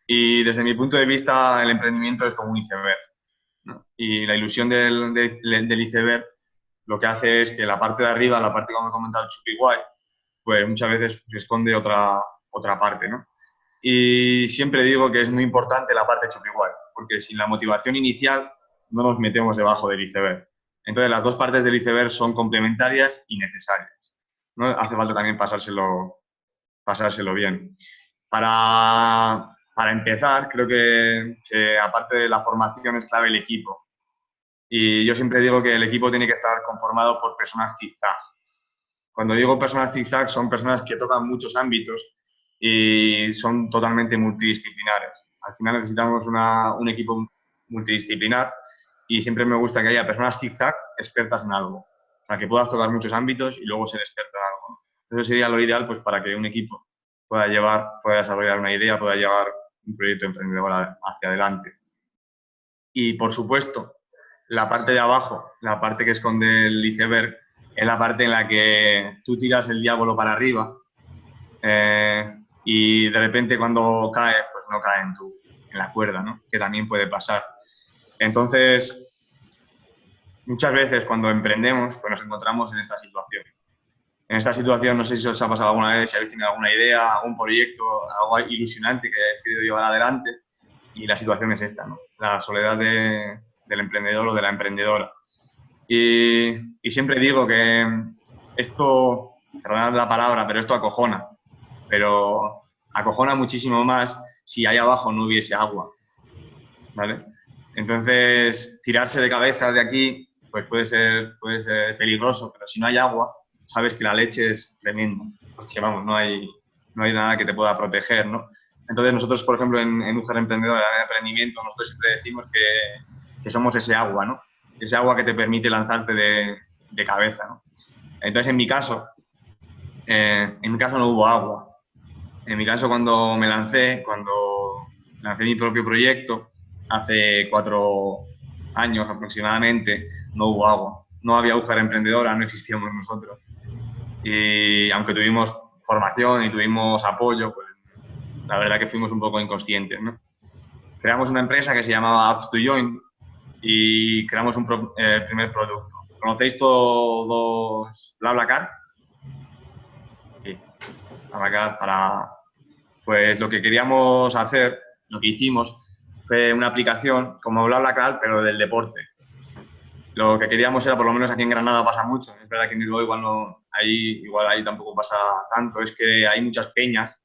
Y desde mi punto de vista, el emprendimiento es como un iceberg, ¿no? Y la ilusión del iceberg lo que hace es que la parte de arriba, la parte, como he comentado, chupi guay, pues muchas veces se esconde otra parte, ¿no? Y siempre digo que es muy importante la parte chupi guay, porque sin la motivación inicial no nos metemos debajo del iceberg. Entonces, las 2 partes del iceberg son complementarias y necesarias, ¿no? Hace falta también pasárselo bien. Para empezar, creo que aparte de la formación es clave el equipo. Y yo siempre digo que el equipo tiene que estar conformado por personas zigzag. Cuando digo personas zigzag, son personas que tocan muchos ámbitos y son totalmente multidisciplinares. Al final necesitamos un equipo multidisciplinar y siempre me gusta que haya personas zigzag expertas en algo. O sea, que puedas tocar muchos ámbitos y luego ser experto en algo. Eso sería lo ideal, pues, para que un equipo pueda desarrollar una idea, pueda llevar un proyecto emprendedor hacia adelante. Y, por supuesto, la parte de abajo, la parte que esconde el iceberg, es la parte en la que tú tiras el diablo para arriba y de repente cuando cae, pues no cae en la cuerda, ¿no? Que también puede pasar. Entonces, muchas veces cuando emprendemos, pues nos encontramos en esta situación. En esta situación, no sé si os ha pasado alguna vez, si habéis tenido alguna idea, algún proyecto, algo ilusionante que hayáis querido llevar adelante, y la situación es esta, ¿no? La soledad del emprendedor o de la emprendedora. Y siempre digo que esto, perdonad la palabra, pero esto acojona. Pero acojona muchísimo más si ahí abajo no hubiese agua, ¿vale? Entonces, tirarse de cabeza de aquí, pues puede ser peligroso, pero si no hay agua, sabes que la leche es tremenda, porque vamos, no hay nada que te pueda proteger, ¿no? Entonces, nosotros, por ejemplo, en Mujer Emprendedora, en emprendimiento, nosotros siempre decimos que somos ese agua, ¿no? Ese agua que te permite lanzarte de cabeza, ¿no? Entonces, en mi caso no hubo agua. En mi caso, cuando lancé mi propio proyecto, hace 4 años aproximadamente, no hubo agua. No había Mujer Emprendedora, no existíamos nosotros. Y aunque tuvimos formación y tuvimos apoyo, pues la verdad que fuimos un poco inconscientes, ¿no? creamos una empresa que se llamaba Apps to Join y creamos un primer producto. ¿Conocéis todos BlaBlaCar? Sí, BlaBlaCar pues lo que queríamos hacer, lo que hicimos, fue una aplicación como BlaBlaCar, pero del deporte. Lo que queríamos era, por lo menos aquí en Granada pasa mucho, es verdad que en Bilbao igual ahí tampoco pasa tanto, es que hay muchas peñas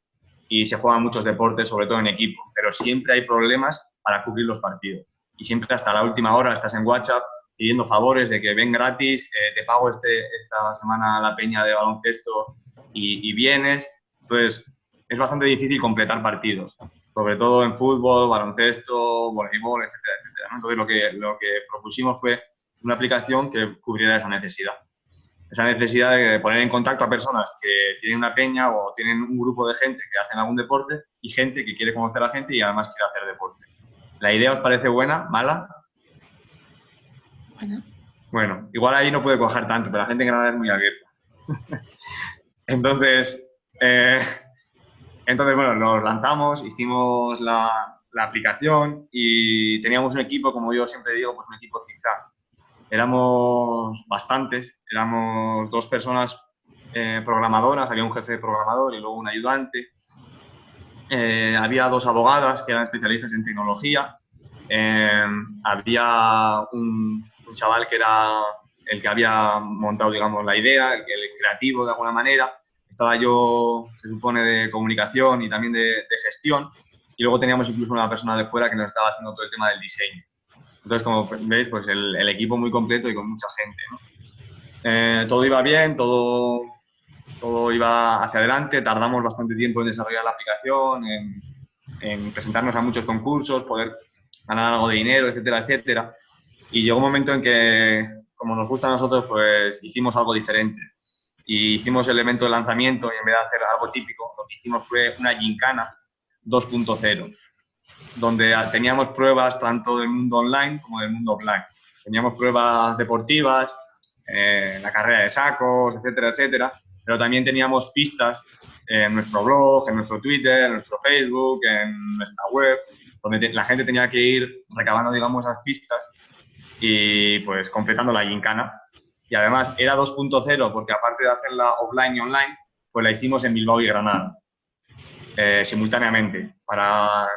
y se juegan muchos deportes, sobre todo en equipo, pero siempre hay problemas para cubrir los partidos. Y siempre hasta la última hora estás en WhatsApp pidiendo favores de que ven gratis, te pago esta semana la peña de baloncesto y vienes. Entonces, es bastante difícil completar partidos, sobre todo en fútbol, baloncesto, voleibol, etcétera, etcétera, ¿no? Entonces, lo que propusimos fue una aplicación que cubriera esa necesidad. Esa necesidad de poner en contacto a personas que tienen una peña o tienen un grupo de gente que hacen algún deporte y gente que quiere conocer a la gente y además quiere hacer deporte. ¿La idea os parece buena? ¿Mala? Bueno, igual ahí no puede cuajar tanto, pero la gente en Granada es muy abierta. Entonces, bueno, nos lanzamos, hicimos la aplicación y teníamos un equipo, como yo siempre digo, pues un equipo zigzag. Éramos bastantes, éramos 2 personas programadoras, había un jefe programador y luego un ayudante. Había 2 abogadas que eran especialistas en tecnología. Había un chaval que era el que había montado, digamos, la idea, el creativo de alguna manera. Estaba yo, se supone, de comunicación y también de gestión. Y luego teníamos incluso una persona de fuera que nos estaba haciendo todo el tema del diseño. Entonces, como veis, pues el equipo muy completo y con mucha gente, ¿no? Todo iba bien, todo iba hacia adelante. Tardamos bastante tiempo en desarrollar la aplicación, en presentarnos a muchos concursos, poder ganar algo de dinero, etcétera, etcétera. Y llegó un momento en que, como nos gusta a nosotros, pues hicimos algo diferente. Y hicimos el evento de lanzamiento y en vez de hacer algo típico, lo que hicimos fue una gincana 2.0, donde teníamos pruebas tanto del mundo online como del mundo offline. Teníamos pruebas deportivas, la carrera de sacos, etcétera, etcétera, pero también teníamos pistas en nuestro blog, en nuestro Twitter, en nuestro Facebook, en nuestra web, donde la gente tenía que ir recabando, digamos, esas pistas y pues completando la gincana. Y además era 2.0 porque aparte de hacerla offline y online, pues la hicimos en Bilbao y Granada, simultáneamente, para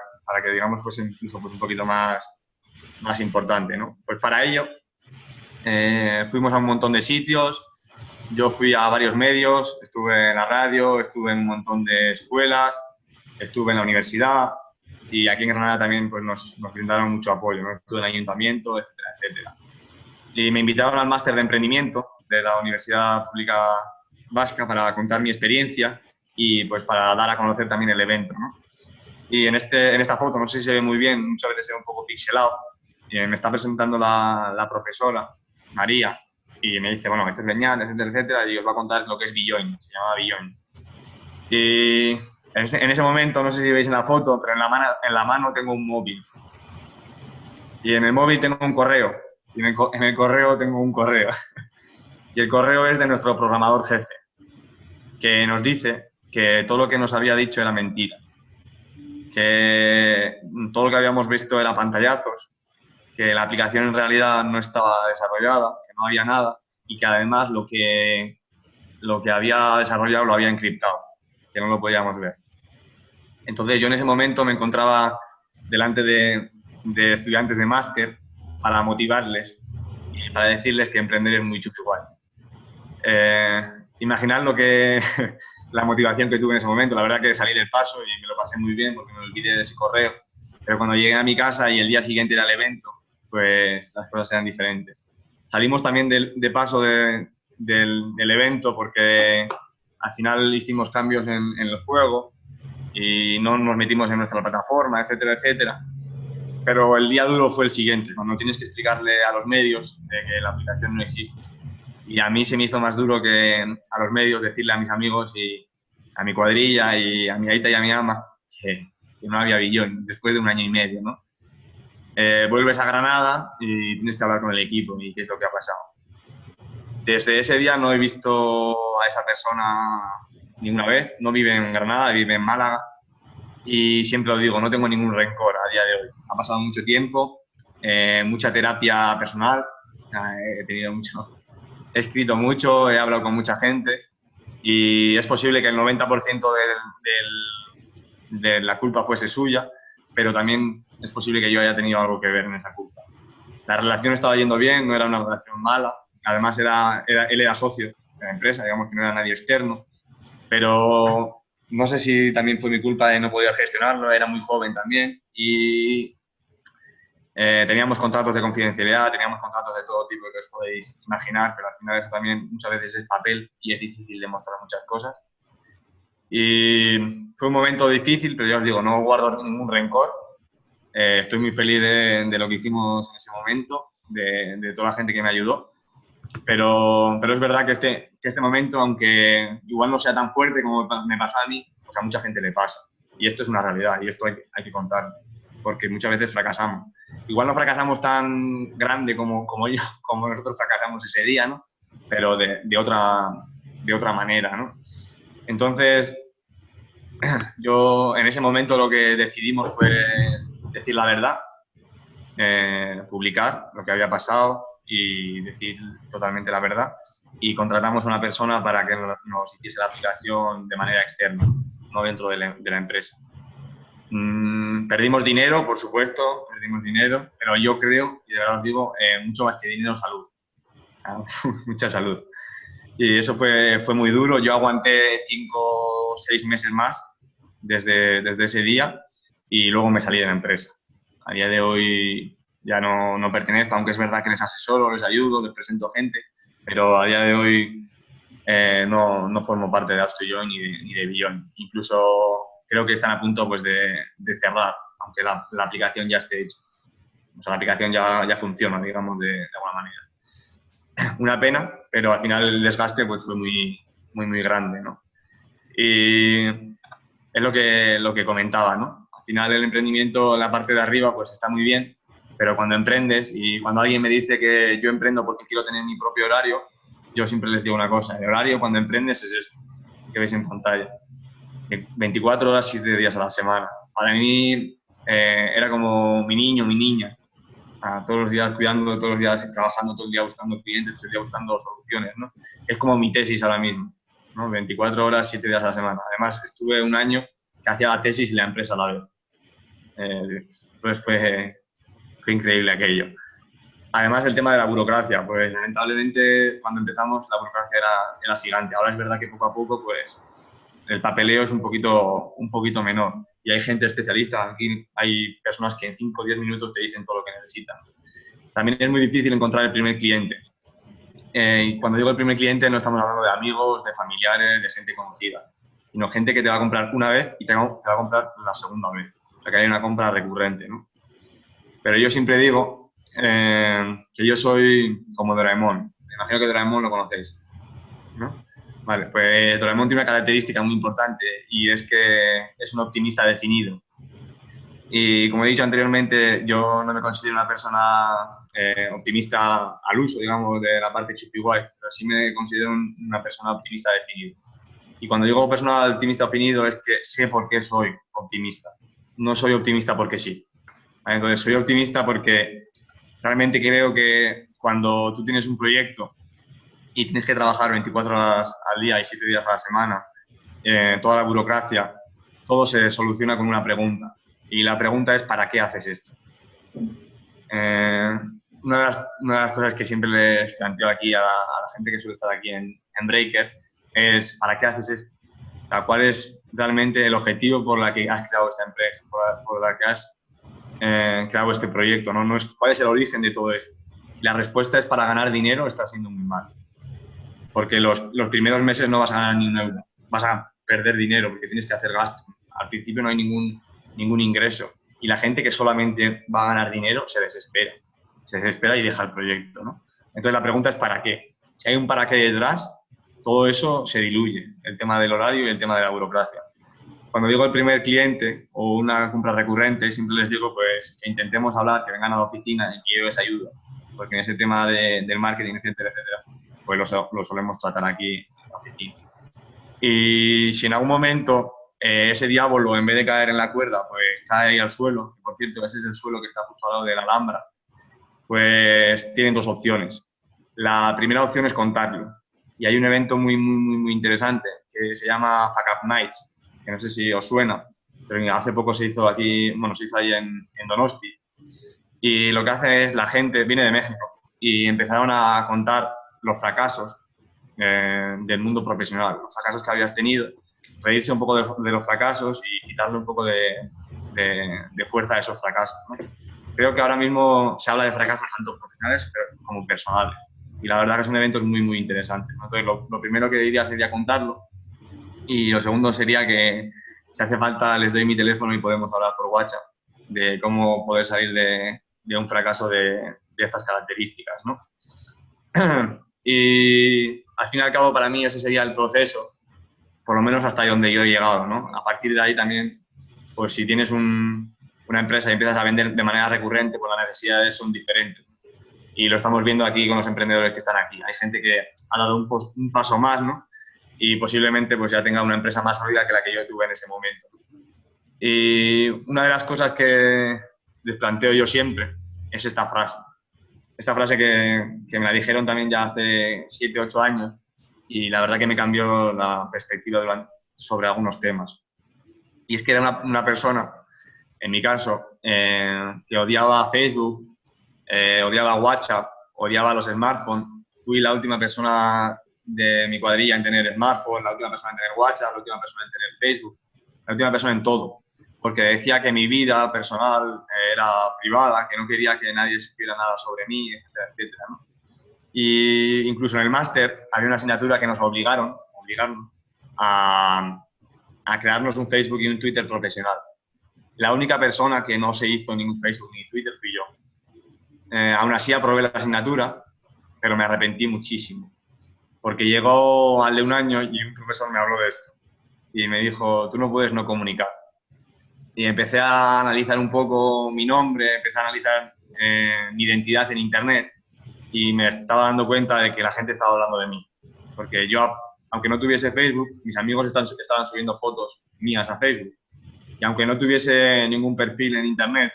que, digamos, fuese incluso pues, un poquito más importante, ¿no? Pues para ello fuimos a un montón de sitios, yo fui a varios medios, estuve en la radio, estuve en un montón de escuelas, estuve en la universidad y aquí en Granada también pues, nos brindaron mucho apoyo, ¿no? Estuve en el ayuntamiento, etcétera, etcétera. Y me invitaron al máster de emprendimiento de la Universidad Pública Vasca para contar mi experiencia y pues para dar a conocer también el evento, ¿no? Y en esta foto, no sé si se ve muy bien, muchas veces se ve un poco pixelado, y me está presentando la profesora, María, y me dice, bueno, este es Beñat, etcétera, etcétera, y os va a contar lo que es Billoin, se llama Billoin. Y en ese momento, no sé si veis en la foto, pero en la mano tengo un móvil. Y en el móvil tengo un correo. Y en el correo tengo un correo. Y el correo es de nuestro programador jefe, que nos dice que todo lo que nos había dicho era mentira. Que todo lo que habíamos visto era pantallazos, que la aplicación en realidad no estaba desarrollada, que no había nada y que además lo que había desarrollado lo había encriptado, que no lo podíamos ver. Entonces yo en ese momento me encontraba delante de estudiantes de máster para motivarles y para decirles que emprender es muy chulo igual. Imaginad la motivación que tuve en ese momento. La verdad que salí del paso y me lo pasé muy bien porque me olvidé de ese correo. Pero cuando llegué a mi casa y el día siguiente era el evento, pues las cosas eran diferentes. Salimos también de paso del evento porque al final hicimos cambios en el juego y no nos metimos en nuestra plataforma, etcétera, etcétera. Pero el día duro fue el siguiente, cuando tienes que explicarle a los medios de que la aplicación no existe. Y a mí se me hizo más duro que a los medios decirle a mis amigos y a mi cuadrilla y a mi aita y a mi ama que no había Billoin después de 1 año y medio, ¿no? Vuelves a Granada y tienes que hablar con el equipo y qué es lo que ha pasado. Desde ese día no he visto a esa persona ninguna vez, no vive en Granada, vive en Málaga y siempre lo digo, no tengo ningún rencor a día de hoy. Ha pasado mucho tiempo, mucha terapia personal, he escrito mucho, he hablado con mucha gente y es posible que el 90% de la culpa fuese suya, pero también es posible que yo haya tenido algo que ver en esa culpa. La relación estaba yendo bien, no era una relación mala, además él era socio de la empresa, digamos que no era nadie externo, pero no sé si también fue mi culpa de no poder gestionarlo, era muy joven también y teníamos contratos de confidencialidad, teníamos contratos de todo tipo que os podéis imaginar, pero al final eso también muchas veces es papel y es difícil demostrar muchas cosas. Y fue un momento difícil, pero ya os digo, no guardo ningún rencor. Estoy muy feliz de lo que hicimos en ese momento, de toda la gente que me ayudó. Pero es verdad que este momento, aunque igual no sea tan fuerte como me pasó a mí, pues a mucha gente le pasa. Y esto es una realidad y esto hay que contarlo, porque muchas veces fracasamos. Igual no fracasamos tan grande como nosotros fracasamos ese día, ¿no? Pero de otra manera, ¿no? Entonces, yo en ese momento lo que decidimos fue decir la verdad, publicar lo que había pasado y decir totalmente la verdad. Y contratamos a una persona para que nos hiciese la aplicación de manera externa, no dentro de la empresa. Perdimos dinero, por supuesto, pero yo creo, y de verdad os digo, mucho más que dinero, salud. Mucha salud. Y eso fue muy duro. Yo aguanté 5 o 6 meses más desde ese día y luego me salí de la empresa. A día de hoy ya no pertenezco, aunque es verdad que les asesoro, les ayudo, les presento gente, pero a día de hoy no formo parte de AppStudio ni de Beyond. Incluso creo que están a punto pues, de cerrar, aunque la aplicación ya esté hecha. O sea, la aplicación ya funciona, digamos, de alguna manera. Una pena, pero al final el desgaste pues, fue muy grande, ¿no? Y es lo que comentaba, ¿no? Al final el emprendimiento en la parte de arriba pues está muy bien, pero cuando emprendes y cuando alguien me dice que yo emprendo porque quiero tener mi propio horario, yo siempre les digo una cosa, el horario cuando emprendes es esto, que veis en pantalla. 24 horas, 7 días a la semana. Para mí era como mi niño, mi niña. Todos los días cuidando, todos los días trabajando, todo el día buscando clientes, todo el día buscando soluciones, ¿no? Es como mi tesis ahora mismo, ¿no? 24 horas, 7 días a la semana. Además, estuve un año que hacía la tesis y la empresa a la vez. Entonces fue increíble aquello. Además, el tema de la burocracia, pues lamentablemente cuando empezamos la burocracia era gigante. Ahora es verdad que poco a poco, pues el papeleo es un poquito menor. Y hay gente especialista, aquí hay personas que en 5 o 10 minutos te dicen todo lo que necesitan. También es muy difícil encontrar el primer cliente. Y cuando digo el primer cliente no estamos hablando de amigos, de familiares, de gente conocida, sino gente que te va a comprar una vez y te va a comprar la segunda vez. O sea, que hay una compra recurrente, ¿no? Pero yo siempre digo que yo soy como Doraemon. Me imagino que Doraemon lo conocéis, ¿no? Vale, pues Doraemon tiene una característica muy importante y es que es un optimista definido. Y como he dicho anteriormente, yo no me considero una persona optimista al uso, digamos, de la parte chupi guay, pero sí me considero una persona optimista definida. Y cuando digo persona optimista definido es que sé por qué soy optimista. No soy optimista porque sí. ¿Vale? Entonces, soy optimista porque realmente creo que cuando tú tienes un proyecto y tienes que trabajar 24 horas al día y 7 días a la semana, toda la burocracia, todo se soluciona con una pregunta. Y la pregunta es, ¿para qué haces esto? Una de las cosas que siempre les planteo aquí a la gente que suele estar aquí en Breaker es, ¿para qué haces esto? O sea, ¿cuál es realmente el objetivo por la que has creado esta empresa, por la que has creado este proyecto? ¿No? ¿Cuál es el origen de todo esto? Si la respuesta es para ganar dinero, está siendo muy mal. Porque los primeros meses no vas a ganar ni un euro. Vas a perder dinero porque tienes que hacer gasto. Al principio no hay ningún ingreso. Y la gente que solamente va a ganar dinero se desespera. Se desespera y deja el proyecto, ¿no? Entonces la pregunta es ¿para qué? Si hay un para qué detrás, todo eso se diluye. El tema del horario y el tema de la burocracia. Cuando digo el primer cliente o una compra recurrente, siempre les digo pues que intentemos hablar, que vengan a la oficina y que yo les ayude. Porque en ese tema del marketing, etcétera, pues lo solemos tratar aquí en la oficina. Y si en algún momento ese diablo, en vez de caer en la cuerda, pues cae ahí al suelo. Por cierto, ese es el suelo que está justo al lado de la Alhambra. Pues tienen dos opciones. La primera opción es contarlo. Y hay un evento muy interesante que se llama Fuck Up Nights, que no sé si os suena, pero hace poco se hizo aquí, bueno, se hizo ahí en Donosti. Y lo que hace es, la gente viene de México y empezaron a contar los fracasos del mundo profesional, los fracasos que habías tenido, reírse un poco de los fracasos y quitarle un poco de fuerza a esos fracasos, ¿no? Creo que ahora mismo se habla de fracasos tanto profesionales como personales. Y la verdad que es un evento muy interesante, ¿no? Entonces, lo primero que diría sería contarlo. Y lo segundo sería que, si hace falta, les doy mi teléfono y podemos hablar por WhatsApp de cómo poder salir de un fracaso de estas características, ¿no? Y al fin y al cabo, para mí ese sería el proceso, por lo menos hasta donde yo he llegado, ¿no? A partir de ahí también, pues si tienes una empresa y empiezas a vender de manera recurrente, pues las necesidades son diferentes. Y lo estamos viendo aquí con los emprendedores que están aquí. Hay gente que ha dado un paso más, ¿no? Y posiblemente pues ya tenga una empresa más sólida que la que yo tuve en ese momento. Y una de las cosas que les planteo yo siempre es esta frase. Esta frase que me la dijeron también ya hace 7, 8 años y la verdad que me cambió la perspectiva sobre algunos temas. Y es que era una persona, en mi caso, que odiaba Facebook, odiaba WhatsApp, odiaba los smartphones. Fui la última persona de mi cuadrilla en tener smartphone, la última persona en tener WhatsApp, la última persona en tener Facebook, la última persona en todo. Porque decía que mi vida personal era privada, que no quería que nadie supiera nada sobre mí, etcétera, etcétera, ¿no? Y incluso en el máster había una asignatura que nos obligaron a crearnos un Facebook y un Twitter profesional. La única persona que no se hizo ningún Facebook ni Twitter fui yo. Aún así aprobé la asignatura, pero me arrepentí muchísimo. Porque llegó al de un año y un profesor me habló de esto. Y me dijo, tú no puedes no comunicar. Y empecé a analizar un poco mi nombre, empecé a analizar mi identidad en Internet y me estaba dando cuenta de que la gente estaba hablando de mí. Porque yo, aunque no tuviese Facebook, mis amigos estaban subiendo fotos mías a Facebook. Y aunque no tuviese ningún perfil en Internet,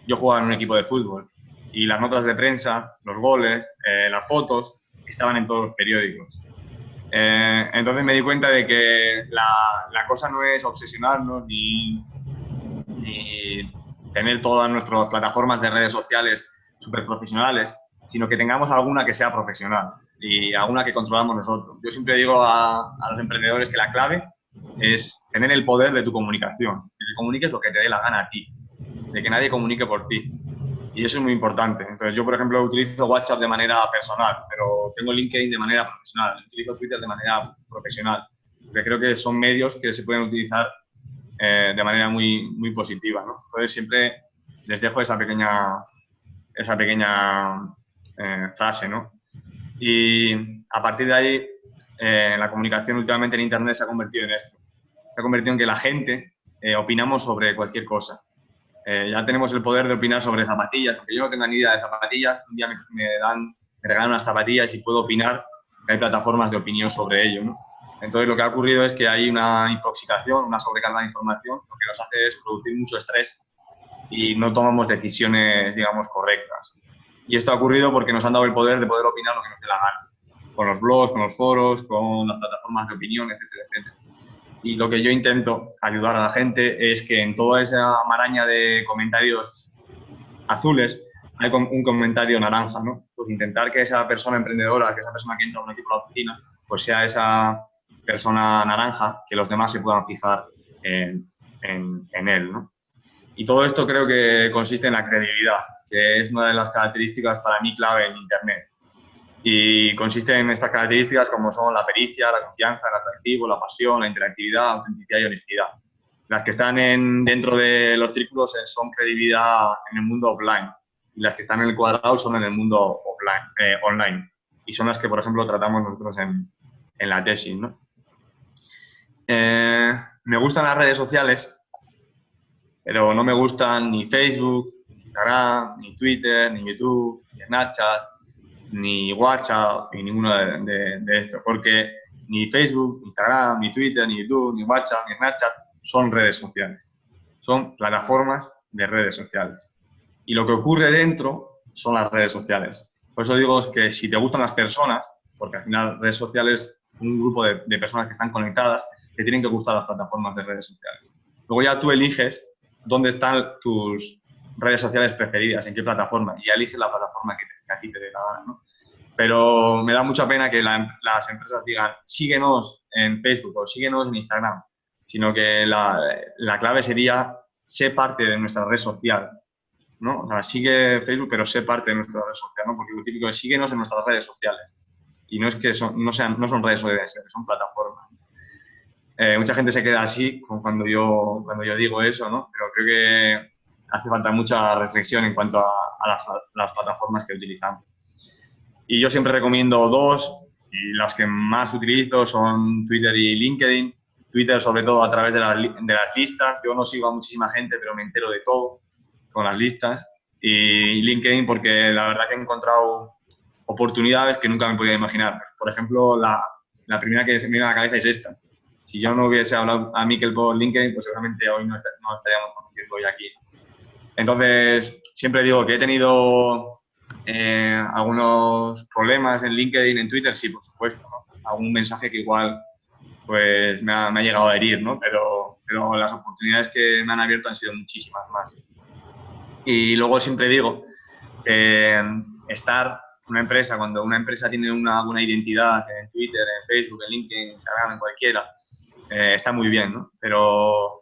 yo jugaba en un equipo de fútbol. Y las notas de prensa, los goles, las fotos, estaban en todos los periódicos. Entonces me di cuenta de que la cosa no es obsesionarnos ni tener todas nuestras plataformas de redes sociales súper profesionales, sino que tengamos alguna que sea profesional y alguna que controlamos nosotros. Yo siempre digo a los emprendedores que la clave es tener el poder de tu comunicación, que comuniques lo que te dé la gana a ti, de que nadie comunique por ti. Y eso es muy importante. Entonces, yo, por ejemplo, utilizo WhatsApp de manera personal, pero tengo LinkedIn de manera profesional, utilizo Twitter de manera profesional, porque creo que son medios que se pueden utilizar de manera muy positiva, ¿no? Entonces, siempre les dejo esa pequeña frase, ¿no? Y a partir de ahí, la comunicación últimamente en Internet se ha convertido en esto. Se ha convertido en que la gente opinamos sobre cualquier cosa. Ya tenemos el poder de opinar sobre zapatillas, porque yo no tengo ni idea de zapatillas. Un día me regalan unas zapatillas y puedo opinar, que hay plataformas de opinión sobre ello, ¿no? Entonces, lo que ha ocurrido es que hay una intoxicación, una sobrecarga de información, lo que nos hace es producir mucho estrés y no tomamos decisiones, digamos, correctas. Y esto ha ocurrido porque nos han dado el poder de poder opinar lo que nos dé la gana, con los blogs, con los foros, con las plataformas de opinión, etcétera, etcétera. Y lo que yo intento ayudar a la gente es que en toda esa maraña de comentarios azules hay un comentario naranja, ¿no? Pues intentar que esa persona emprendedora, que esa persona que entra a un equipo a la oficina, pues sea esa persona naranja, que los demás se puedan fijar en él, ¿no? Y todo esto creo que consiste en la credibilidad, que es una de las características para mí clave en Internet. Y consiste en estas características como son la pericia, la confianza, el atractivo, la pasión, la interactividad, autenticidad y honestidad. Las que están dentro de los círculos son credibilidad en el mundo offline y las que están en el cuadrado son en el mundo online. Y son las que, por ejemplo, tratamos nosotros en la tesis, ¿no? Me gustan las redes sociales, pero no me gustan ni Facebook, ni Instagram, ni Twitter, ni YouTube, ni Snapchat, ni WhatsApp, ni ninguno de estos, porque ni Facebook, ni Instagram, ni Twitter, ni YouTube, ni WhatsApp, ni Snapchat son redes sociales. Son plataformas de redes sociales. Y lo que ocurre dentro son las redes sociales. Por eso digo que si te gustan las personas, porque al final redes sociales son un grupo de personas que están conectadas, te tienen que gustar las plataformas de redes sociales. Luego ya tú eliges dónde están tus redes sociales preferidas, en qué plataforma, y ya eliges la plataforma que a ti te dé la gana, ¿no? Pero me da mucha pena que las empresas digan síguenos en Facebook o síguenos en Instagram, sino que la clave sería sé parte de nuestra red social, ¿no? O sea, sigue Facebook, pero sé parte de nuestra red social, ¿no? Porque lo típico es síguenos en nuestras redes sociales. Y no es que no son redes sociales, son plataformas. Mucha gente se queda así cuando yo digo eso, ¿no? Pero creo que hace falta mucha reflexión en cuanto a las plataformas que utilizamos. Y yo siempre recomiendo dos, y las que más utilizo son Twitter y LinkedIn. Twitter sobre todo a través de las listas. Yo no sigo a muchísima gente, pero me entero de todo con las listas. Y LinkedIn porque la verdad que he encontrado oportunidades que nunca me podía imaginar. Por ejemplo, la primera que se me viene a la cabeza es esta. Si yo no hubiese hablado a Mikel por LinkedIn, pues seguramente hoy no estaríamos conociendo hoy aquí. Entonces, siempre digo que he tenido algunos problemas en LinkedIn, en Twitter, sí, por supuesto, ¿no? Algún mensaje que igual pues me ha llegado a herir, ¿no? Pero las oportunidades que me han abierto han sido muchísimas más. Y luego siempre digo que cuando una empresa tiene una buena identidad en Twitter, en Facebook, en LinkedIn, en Instagram, en cualquiera, está muy bien, ¿no? Pero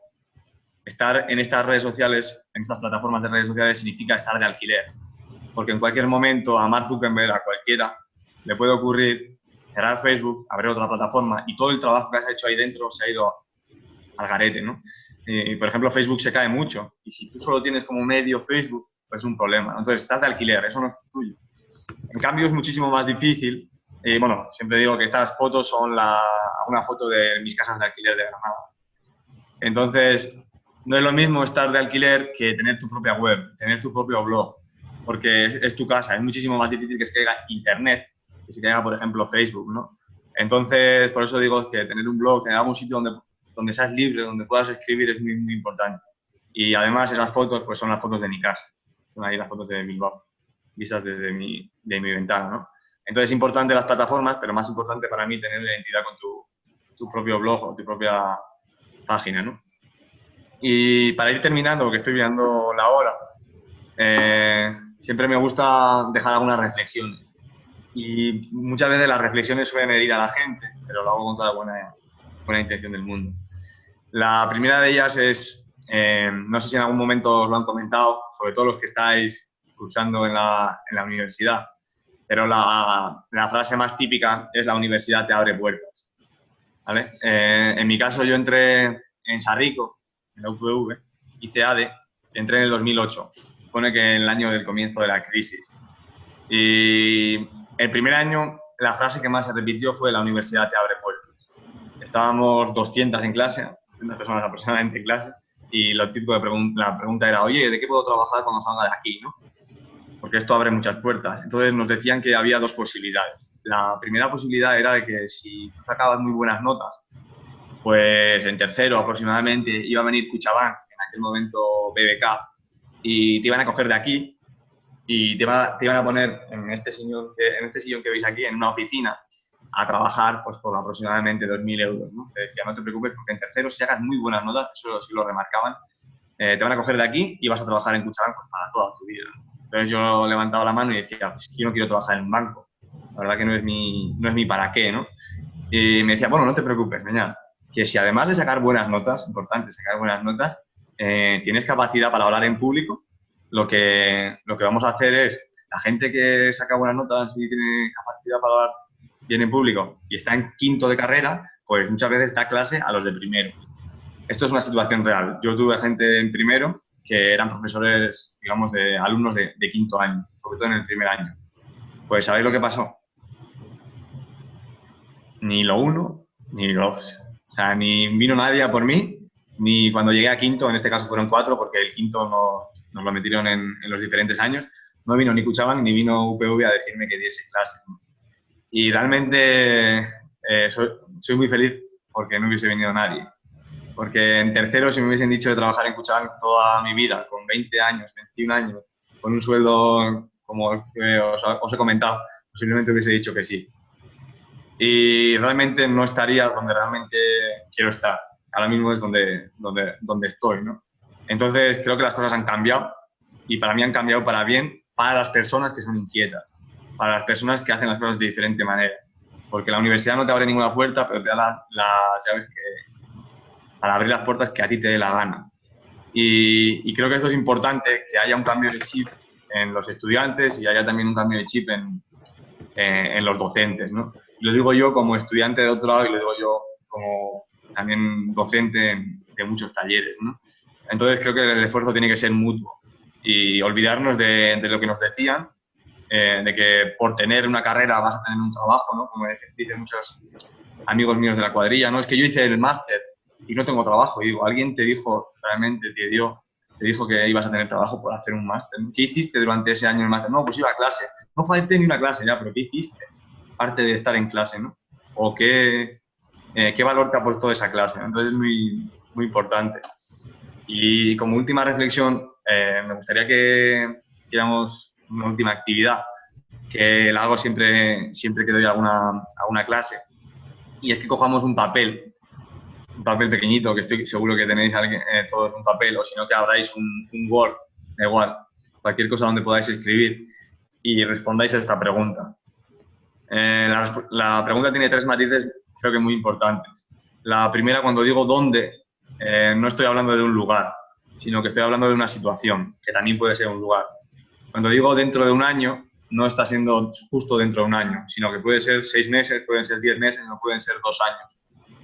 estar en estas redes sociales, en estas plataformas de redes sociales, significa estar de alquiler. Porque en cualquier momento a Mark Zuckerberg, a cualquiera, le puede ocurrir cerrar Facebook, abrir otra plataforma y todo el trabajo que has hecho ahí dentro se ha ido al garete, ¿no? Por ejemplo, Facebook se cae mucho y si tú solo tienes como medio Facebook, pues es un problema. Entonces, estás de alquiler, eso no es tuyo. En cambio, es muchísimo más difícil. Bueno, siempre digo que estas fotos son una foto de mis casas de alquiler de Granada. Entonces, no es lo mismo estar de alquiler que tener tu propia web, tener tu propio blog, porque es tu casa. Es muchísimo más difícil que se caiga Internet, que se caiga, por ejemplo, Facebook, ¿no? Entonces, por eso digo que tener un blog, tener algún sitio donde seas libre, donde puedas escribir es muy, muy importante. Y además esas fotos pues son las fotos de mi casa, son ahí las fotos de Bilbao, vistas desde mi ventana, ¿no? Entonces es importante las plataformas, pero más importante para mí tener una identidad con tu propio blog o tu propia página, ¿no? Y para ir terminando, que estoy mirando la hora, siempre me gusta dejar algunas reflexiones. Y muchas veces las reflexiones suelen herir a la gente, pero lo hago con toda buena intención del mundo. La primera de ellas es, no sé si en algún momento os lo han comentado, sobre todo los que estáis cursando en la universidad, pero la frase más típica es: la universidad te abre puertas, ¿vale? En mi caso yo entré en Sarrico, en la UPV, hice ADE, entré en el 2008, supone que en el año del comienzo de la crisis. Y el primer año la frase que más se repitió fue: la universidad te abre puertas. Estábamos 200 en clase, 200 personas aproximadamente en clase, y lo típico la pregunta era: oye, ¿de qué puedo trabajar cuando salga de aquí, no? Porque esto abre muchas puertas. Entonces nos decían que había dos posibilidades. La primera posibilidad era de que si tú sacabas muy buenas notas, pues en tercero aproximadamente iba a venir Kutxabank, en aquel momento BBK, y te iban a coger de aquí y te iban a poner en este sillón que veis aquí, en una oficina, a trabajar pues por aproximadamente 2.000 euros, ¿no? Te decía: no te preocupes, porque en tercero si sacas muy buenas notas, eso sí lo remarcaban, te van a coger de aquí y vas a trabajar en Kutxabank pues, para toda tu vida. Entonces yo levantaba la mano y decía: pues yo no quiero trabajar en un banco, la verdad que no es mi para qué, ¿no? Y me decía: bueno, no te preocupes, Beñat, que si además de sacar buenas notas, importante sacar buenas notas, tienes capacidad para hablar en público, lo que vamos a hacer es, la gente que saca buenas notas y tiene capacidad para hablar bien en público y está en quinto de carrera, pues muchas veces da clase a los de primero. Esto es una situación real. Yo tuve gente en primero que eran profesores, digamos, de alumnos de quinto año, sobre todo en el primer año. Pues ¿sabéis lo que pasó? Ni lo uno, ni lo dos. O sea, ni vino nadie a por mí, ni cuando llegué a quinto, en este caso fueron 4, porque el quinto nos lo metieron en los diferentes años, no vino ni Kutxabank ni vino UPV a decirme que diese clase. Y realmente soy muy feliz porque no hubiese venido nadie. Porque en tercero, si me hubiesen dicho de trabajar en Kutxabank toda mi vida, con 20 años, 21 años, con un sueldo como os he comentado, posiblemente hubiese dicho que sí. Y realmente no estaría donde realmente quiero estar. Ahora mismo es donde estoy, ¿no? Entonces, creo que las cosas han cambiado y para mí han cambiado para bien, para las personas que son inquietas, para las personas que hacen las cosas de diferente manera. Porque la universidad no te abre ninguna puerta, pero te da las llaves para abrir las puertas que a ti te dé la gana. Y creo que esto es importante, que haya un cambio de chip en los estudiantes y haya también un cambio de chip en los docentes, ¿no? Y lo digo yo como estudiante de doctorado y lo digo yo como también docente de muchos talleres, ¿no? Entonces creo que el esfuerzo tiene que ser mutuo y olvidarnos de lo que nos decían, de que por tener una carrera vas a tener un trabajo, ¿no? Como dicen muchos amigos míos de la cuadrilla, ¿no? Es que yo hice el máster y no tengo trabajo. Y digo, ¿alguien te dijo realmente, te dijo que ibas a tener trabajo por hacer un máster? ¿Qué hiciste durante ese año en el máster? No, pues iba a clase. No falté ni una clase ya, pero ¿qué hiciste? Aparte de estar en clase, ¿no? O qué valor te aportó esa clase, ¿no? Entonces es muy, muy importante. Y como última reflexión, me gustaría que hiciéramos una última actividad, que la hago siempre que doy alguna clase, y es que cojamos un papel pequeñito, que estoy seguro que tenéis todos un papel, o si no que abráis un Word, da igual, cualquier cosa donde podáis escribir y respondáis a esta pregunta. La pregunta tiene 3 matices, creo que muy importantes. La primera, cuando digo dónde, no estoy hablando de un lugar, sino que estoy hablando de una situación, que también puede ser un lugar. Cuando digo dentro de un año, no está siendo justo dentro de un año, sino que puede ser 6 meses, pueden ser 10 meses, no pueden ser 2 años.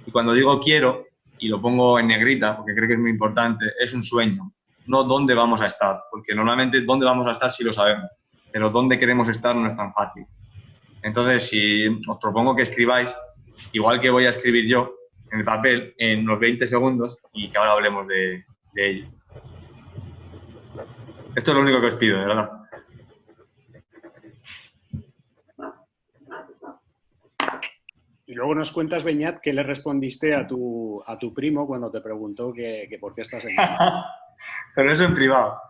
Y cuando digo quiero, y lo pongo en negrita, porque creo que es muy importante, es un sueño, no dónde vamos a estar, porque normalmente dónde vamos a estar sí lo sabemos, pero dónde queremos estar no es tan fácil. Entonces, si os propongo que escribáis, igual que voy a escribir yo en el papel, en unos 20 segundos, y que ahora hablemos de ello. Esto es lo único que os pido, de verdad. Y luego nos cuentas, Beñat, qué le respondiste a tu primo cuando te preguntó que por qué estás en Pero eso en privado.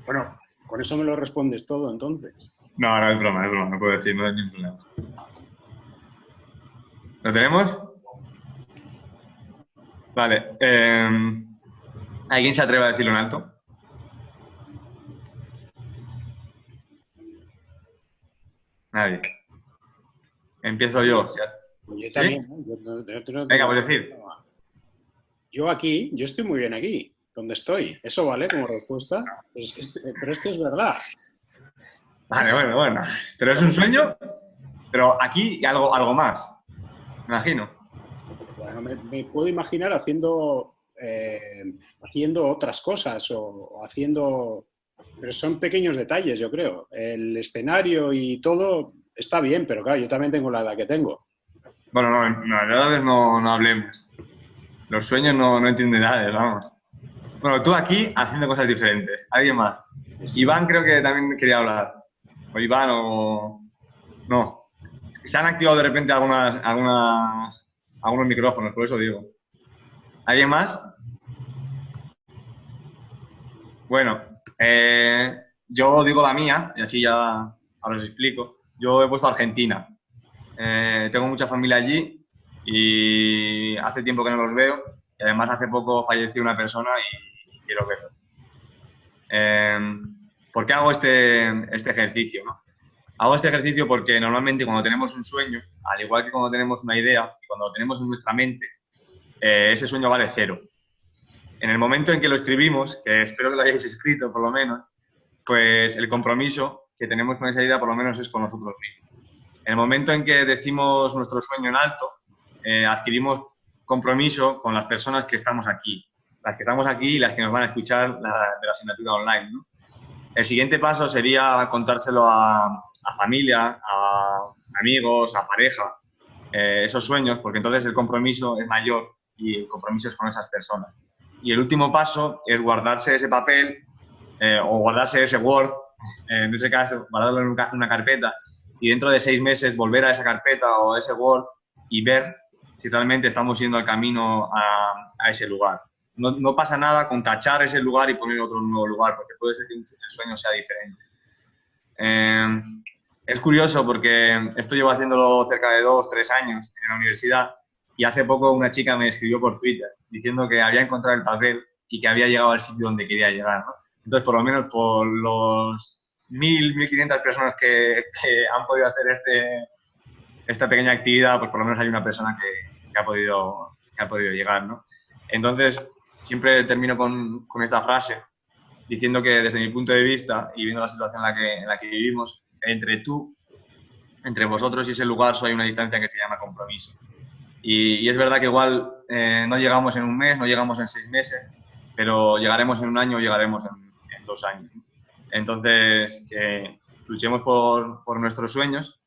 Bueno, con eso me lo respondes todo, entonces. No, es broma, no puedo decir, no hay ningún problema. ¿Lo tenemos? Vale. ¿Alguien se atreve a decirlo en alto? Nadie. Empiezo yo. Yo también, ¿eh? Venga, pues decir. Yo estoy muy bien aquí, donde estoy. Eso vale como respuesta. Pero es que es verdad. Vale, bueno. Pero es un sueño, pero aquí hay algo más. Me imagino. Bueno, me puedo imaginar haciendo otras cosas o haciendo... Pero son pequeños detalles, yo creo. El escenario y todo está bien, pero claro, yo también tengo la edad que tengo. Bueno, de edades no hablemos. Los sueños no entienden edades, vamos. Bueno, tú aquí haciendo cosas diferentes. ¿Alguien más? Iván creo que también quería hablar. O Iván o... No. Se han activado de repente algunos micrófonos, por eso digo. ¿Alguien más? Bueno, yo digo la mía, y así ya ahora os explico. Yo he puesto Argentina. Tengo mucha familia allí y hace tiempo que no los veo. Y además hace poco falleció una persona y quiero verlos. ¿Por qué hago este ejercicio, no? Hago este ejercicio porque normalmente cuando tenemos un sueño, al igual que cuando tenemos una idea, cuando lo tenemos en nuestra mente, ese sueño vale 0. En el momento en que lo escribimos, que espero que lo hayáis escrito por lo menos, pues el compromiso que tenemos con esa idea por lo menos es con nosotros mismos. En el momento en que decimos nuestro sueño en alto, adquirimos compromiso con las personas que estamos aquí. Las que estamos aquí y las que nos van a escuchar de la asignatura online, ¿no? El siguiente paso sería contárselo a familia, a amigos, a pareja, esos sueños, porque entonces el compromiso es mayor y el compromiso es con esas personas. Y el último paso es guardarse ese papel o guardarse ese Word, en ese caso, guardarlo en una carpeta y dentro de 6 meses volver a esa carpeta o a ese Word y ver si realmente estamos yendo al camino a ese lugar. No pasa nada con tachar ese lugar y poner otro nuevo lugar, porque puede ser que el sueño sea diferente. Es curioso porque esto llevo haciéndolo cerca de 2-3 años en la universidad y hace poco una chica me escribió por Twitter diciendo que había encontrado el papel y que había llegado al sitio donde quería llegar, ¿no? Entonces, por lo menos por los 1.500 personas que han podido hacer esta pequeña actividad, pues por lo menos hay una persona que ha podido llegar, ¿no? Entonces, siempre termino con esta frase, diciendo que desde mi punto de vista y viendo la situación en la que vivimos, entre vosotros y ese lugar solo hay una distancia que se llama compromiso. Y es verdad que igual no llegamos en un mes, no llegamos en 6 meses, pero llegaremos en 1 año o llegaremos en 2 años. Entonces, que luchemos por nuestros sueños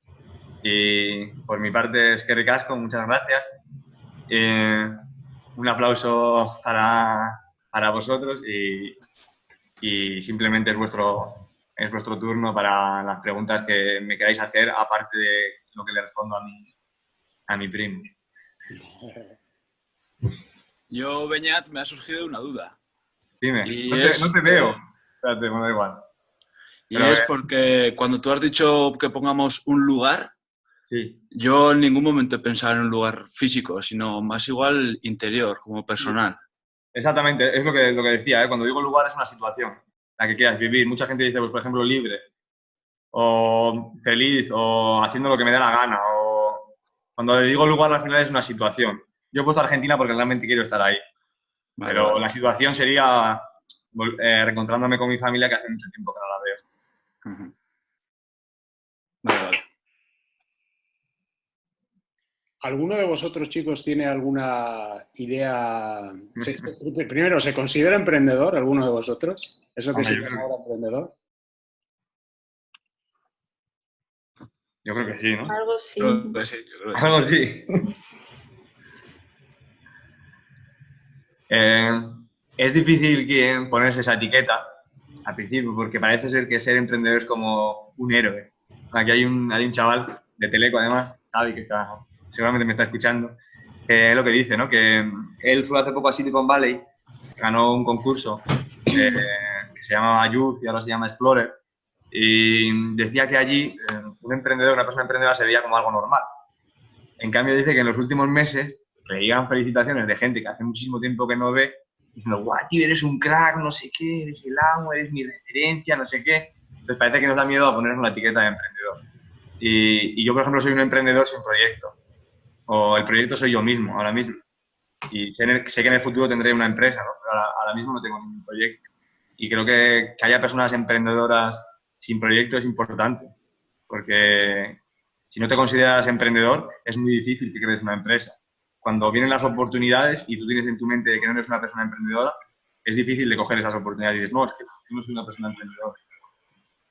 y por mi parte, eskerrik asko, muchas gracias. Un aplauso para vosotros y simplemente es vuestro turno para las preguntas que me queráis hacer, aparte de lo que le respondo a mi primo. Yo, Beñat, me ha surgido una duda. Dime, Y no te veo. Espérate, me da igual. Y Pero, es porque cuando tú has dicho que pongamos un lugar, sí. yo en ningún momento he pensado en un lugar físico, sino más igual interior, como personal. Exactamente, es lo que decía, ¿eh? Cuando digo lugar es una situación, la que quieras vivir. Mucha gente dice, pues, por ejemplo, libre, o feliz, o haciendo lo que me dé la gana. O cuando digo lugar, al final es una situación. Yo he puesto Argentina porque realmente quiero estar ahí. Vale, Pero vale. la situación sería reencontrándome con mi familia, que hace mucho tiempo que no la veo. Ujú. Vale, vale. ¿Alguno de vosotros, chicos, tiene alguna idea? Primero, ¿se considera emprendedor alguno de vosotros? ¿Es lo que se llama ahora emprendedor? Yo creo que sí, ¿no? Algo sí. Yo creo que sí, yo creo que sí. Algo sí. Es difícil ponerse esa etiqueta al principio, porque parece ser que ser emprendedor es como un héroe. Aquí hay un chaval de Teleco, además, Javi, que seguramente me está escuchando, que es lo que dice, ¿no? Que él fue hace poco a Silicon Valley, ganó un concurso que se llamaba Youth y ahora se llama Explorer, y decía que allí una persona emprendedora se veía como algo normal. En cambio dice que en los últimos meses le llegan felicitaciones de gente que hace muchísimo tiempo que no ve, diciendo, guau, tío, eres un crack, no sé qué, eres el amo, eres mi referencia, no sé qué. Entonces parece que nos da miedo a ponernos la etiqueta de emprendedor. Y yo, por ejemplo, soy un emprendedor sin proyecto. O el proyecto soy yo mismo, ahora mismo. Y sé que en el futuro tendré una empresa, ¿no? Pero ahora mismo no tengo ningún proyecto. Y creo que haya personas emprendedoras sin proyecto es importante. Porque si no te consideras emprendedor, es muy difícil que crees una empresa. Cuando vienen las oportunidades y tú tienes en tu mente que no eres una persona emprendedora, es difícil de coger esas oportunidades y dices, no, es que yo no soy una persona emprendedora.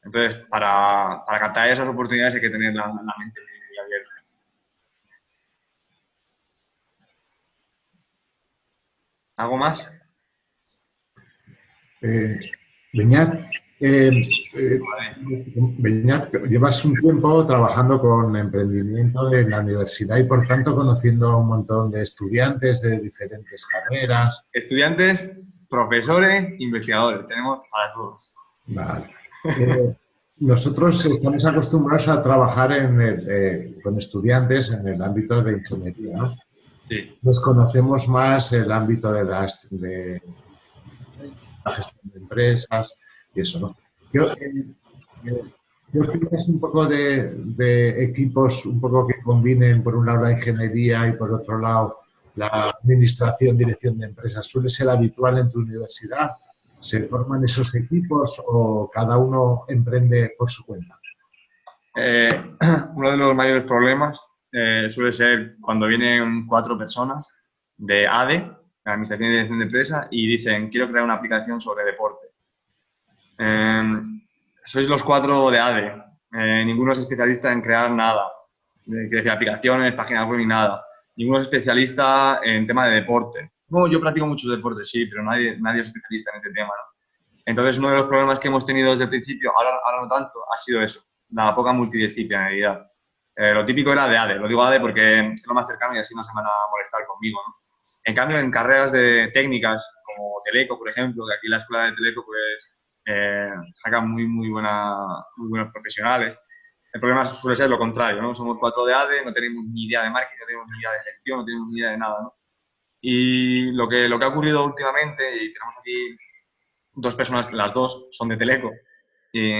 Entonces, para captar esas oportunidades hay que tener la mente muy abierta. ¿Algo más? Beñat, Beñat, llevas un tiempo trabajando con emprendimiento en la universidad y, por tanto, conociendo a un montón de estudiantes de diferentes carreras. Estudiantes, profesores, investigadores. Tenemos para todos. Vale. Nosotros estamos acostumbrados a trabajar con estudiantes en el ámbito de ingeniería, ¿no? Sí. Desconocemos más el ámbito de la gestión de empresas y eso, ¿no? Yo creo que es un poco de equipos un poco que combinen por un lado la ingeniería y por otro lado la administración, dirección de empresas. ¿Suele ser habitual en tu universidad? ¿Se forman esos equipos o cada uno emprende por su cuenta? Uno de los mayores problemas suele ser cuando vienen 4 personas de ADE, la Administración y Dirección de Empresa, y dicen, quiero crear una aplicación sobre deporte. Sois los 4 de ADE. Ninguno es especialista en crear nada, de aplicaciones, páginas web ni nada. Ninguno es especialista en tema de deporte. No, yo practico muchos deportes, sí, pero nadie es especialista en ese tema, ¿no? Entonces, uno de los problemas que hemos tenido desde el principio, ahora no tanto, ha sido eso, la poca multidisciplinaridad. Lo típico era de ADE, lo digo ADE porque es lo más cercano y así no se van a molestar conmigo, ¿no? En cambio, en carreras de técnicas, como Teleco, por ejemplo, que aquí la escuela de Teleco pues saca muy buenos profesionales. El problema suele ser lo contrario, ¿no? Somos 4 de ADE, no tenemos ni idea de marketing, no tenemos ni idea de gestión, no tenemos ni idea de nada, ¿no? Y lo que ha ocurrido últimamente, y tenemos aquí 2 personas, las 2 son de Teleco, y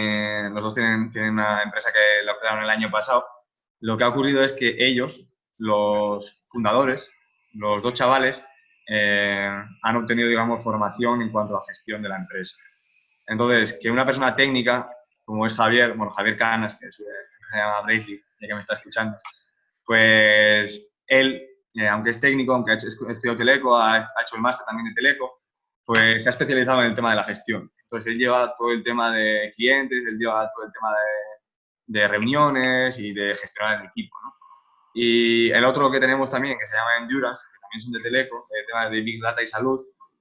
los 2 tienen una empresa que la crearon el año pasado. Lo que ha ocurrido es que ellos, los fundadores, los 2 chavales, han obtenido, digamos, formación en cuanto a gestión de la empresa. Entonces, que una persona técnica, como es Javier, bueno, Javier Canas, que se llama Bracely, ya que me está escuchando, pues él, aunque es técnico, aunque ha estudiado Teleco, ha hecho el máster también de Teleco, pues se ha especializado en el tema de la gestión. Entonces, él lleva todo el tema de clientes, él lleva todo el tema de reuniones y de gestionar el equipo, ¿no? Y el otro que tenemos también, que se llama Endurance, que también son de Teleco, el tema de Big Data y salud,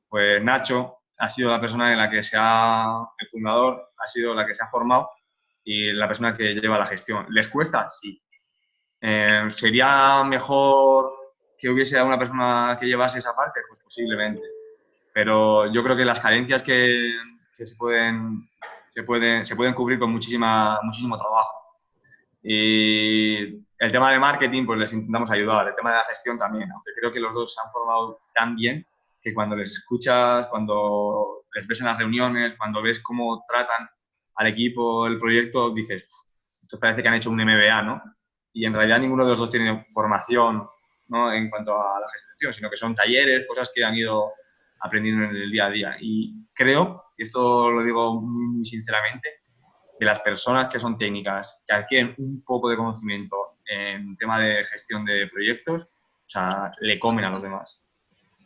pues Nacho ha sido la persona en la que el fundador ha sido la que se ha formado y la persona que lleva la gestión. ¿Les cuesta? Sí. ¿Sería mejor que hubiese una persona que llevase esa parte? Pues posiblemente. Pero yo creo que las carencias que se pueden cubrir con muchísimo trabajo. Y el tema de marketing, pues les intentamos ayudar. El tema de la gestión también, aunque creo que los 2 se han formado tan bien que cuando les escuchas, cuando les ves en las reuniones, cuando ves cómo tratan al equipo, el proyecto, dices, esto parece que han hecho un MBA, ¿no? Y en realidad ninguno de los 2 tiene formación, ¿no?, en cuanto a la gestión, sino que son talleres, cosas que han ido aprendiendo en el día a día. Y creo, y esto lo digo muy sinceramente, que las personas que son técnicas, que adquieren un poco de conocimiento en tema de gestión de proyectos, o sea, le comen a los demás.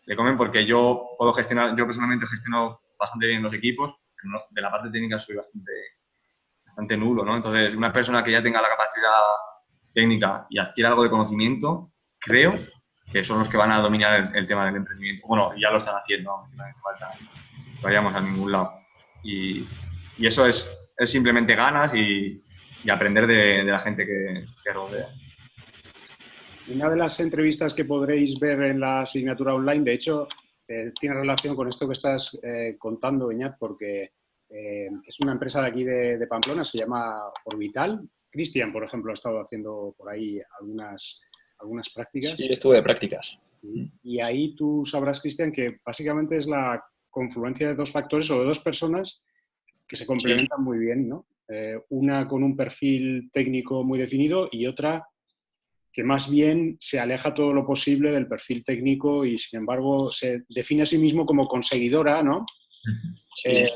Le comen porque yo personalmente gestiono bastante bien los equipos, pero de la parte técnica soy bastante nulo, ¿no? Entonces, una persona que ya tenga la capacidad técnica y adquiera algo de conocimiento, creo que son los que van a dominar el tema del emprendimiento. Bueno, ya lo están haciendo, no hace falta que vayamos a ningún lado. Y eso es simplemente ganas y aprender de la gente que rodea. Una de las entrevistas que podréis ver en la asignatura online, de hecho, tiene relación con esto que estás contando, Beñat, porque es una empresa de aquí de Pamplona, se llama Orbital. Cristian, por ejemplo, ha estado haciendo por ahí algunas prácticas. Sí, estuve de prácticas. Y ahí tú sabrás, Cristian, que básicamente es la confluencia de 2 factores o de 2 personas que se complementan muy bien, ¿no? Una con un perfil técnico muy definido y otra que más bien se aleja todo lo posible del perfil técnico y, sin embargo, se define a sí mismo como conseguidora, ¿no? Sí.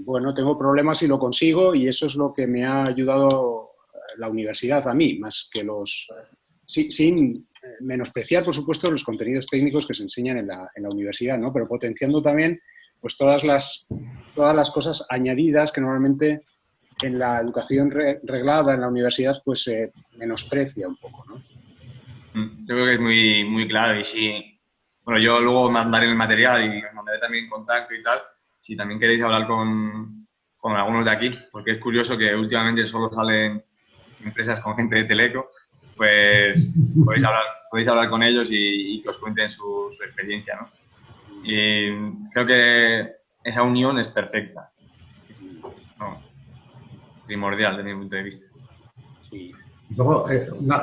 Bueno, tengo problemas y lo consigo, y eso es lo que me ha ayudado la universidad a mí, más que sin menospreciar, por supuesto, los contenidos técnicos que se enseñan en la universidad, ¿no? Pero potenciando también pues todas las cosas añadidas que normalmente en la educación reglada en la universidad pues se menosprecia un poco, ¿no? Yo creo que es muy claro y sí. Bueno, yo luego mandaré el material y os mandaré también contacto y tal, si también queréis hablar con algunos de aquí, porque es curioso que últimamente solo salen empresas con gente de Teleco, pues podéis hablar con ellos y que os cuenten su experiencia, ¿no? Y creo que esa unión es perfecta. Primordial desde mi punto de vista. Sí. Luego,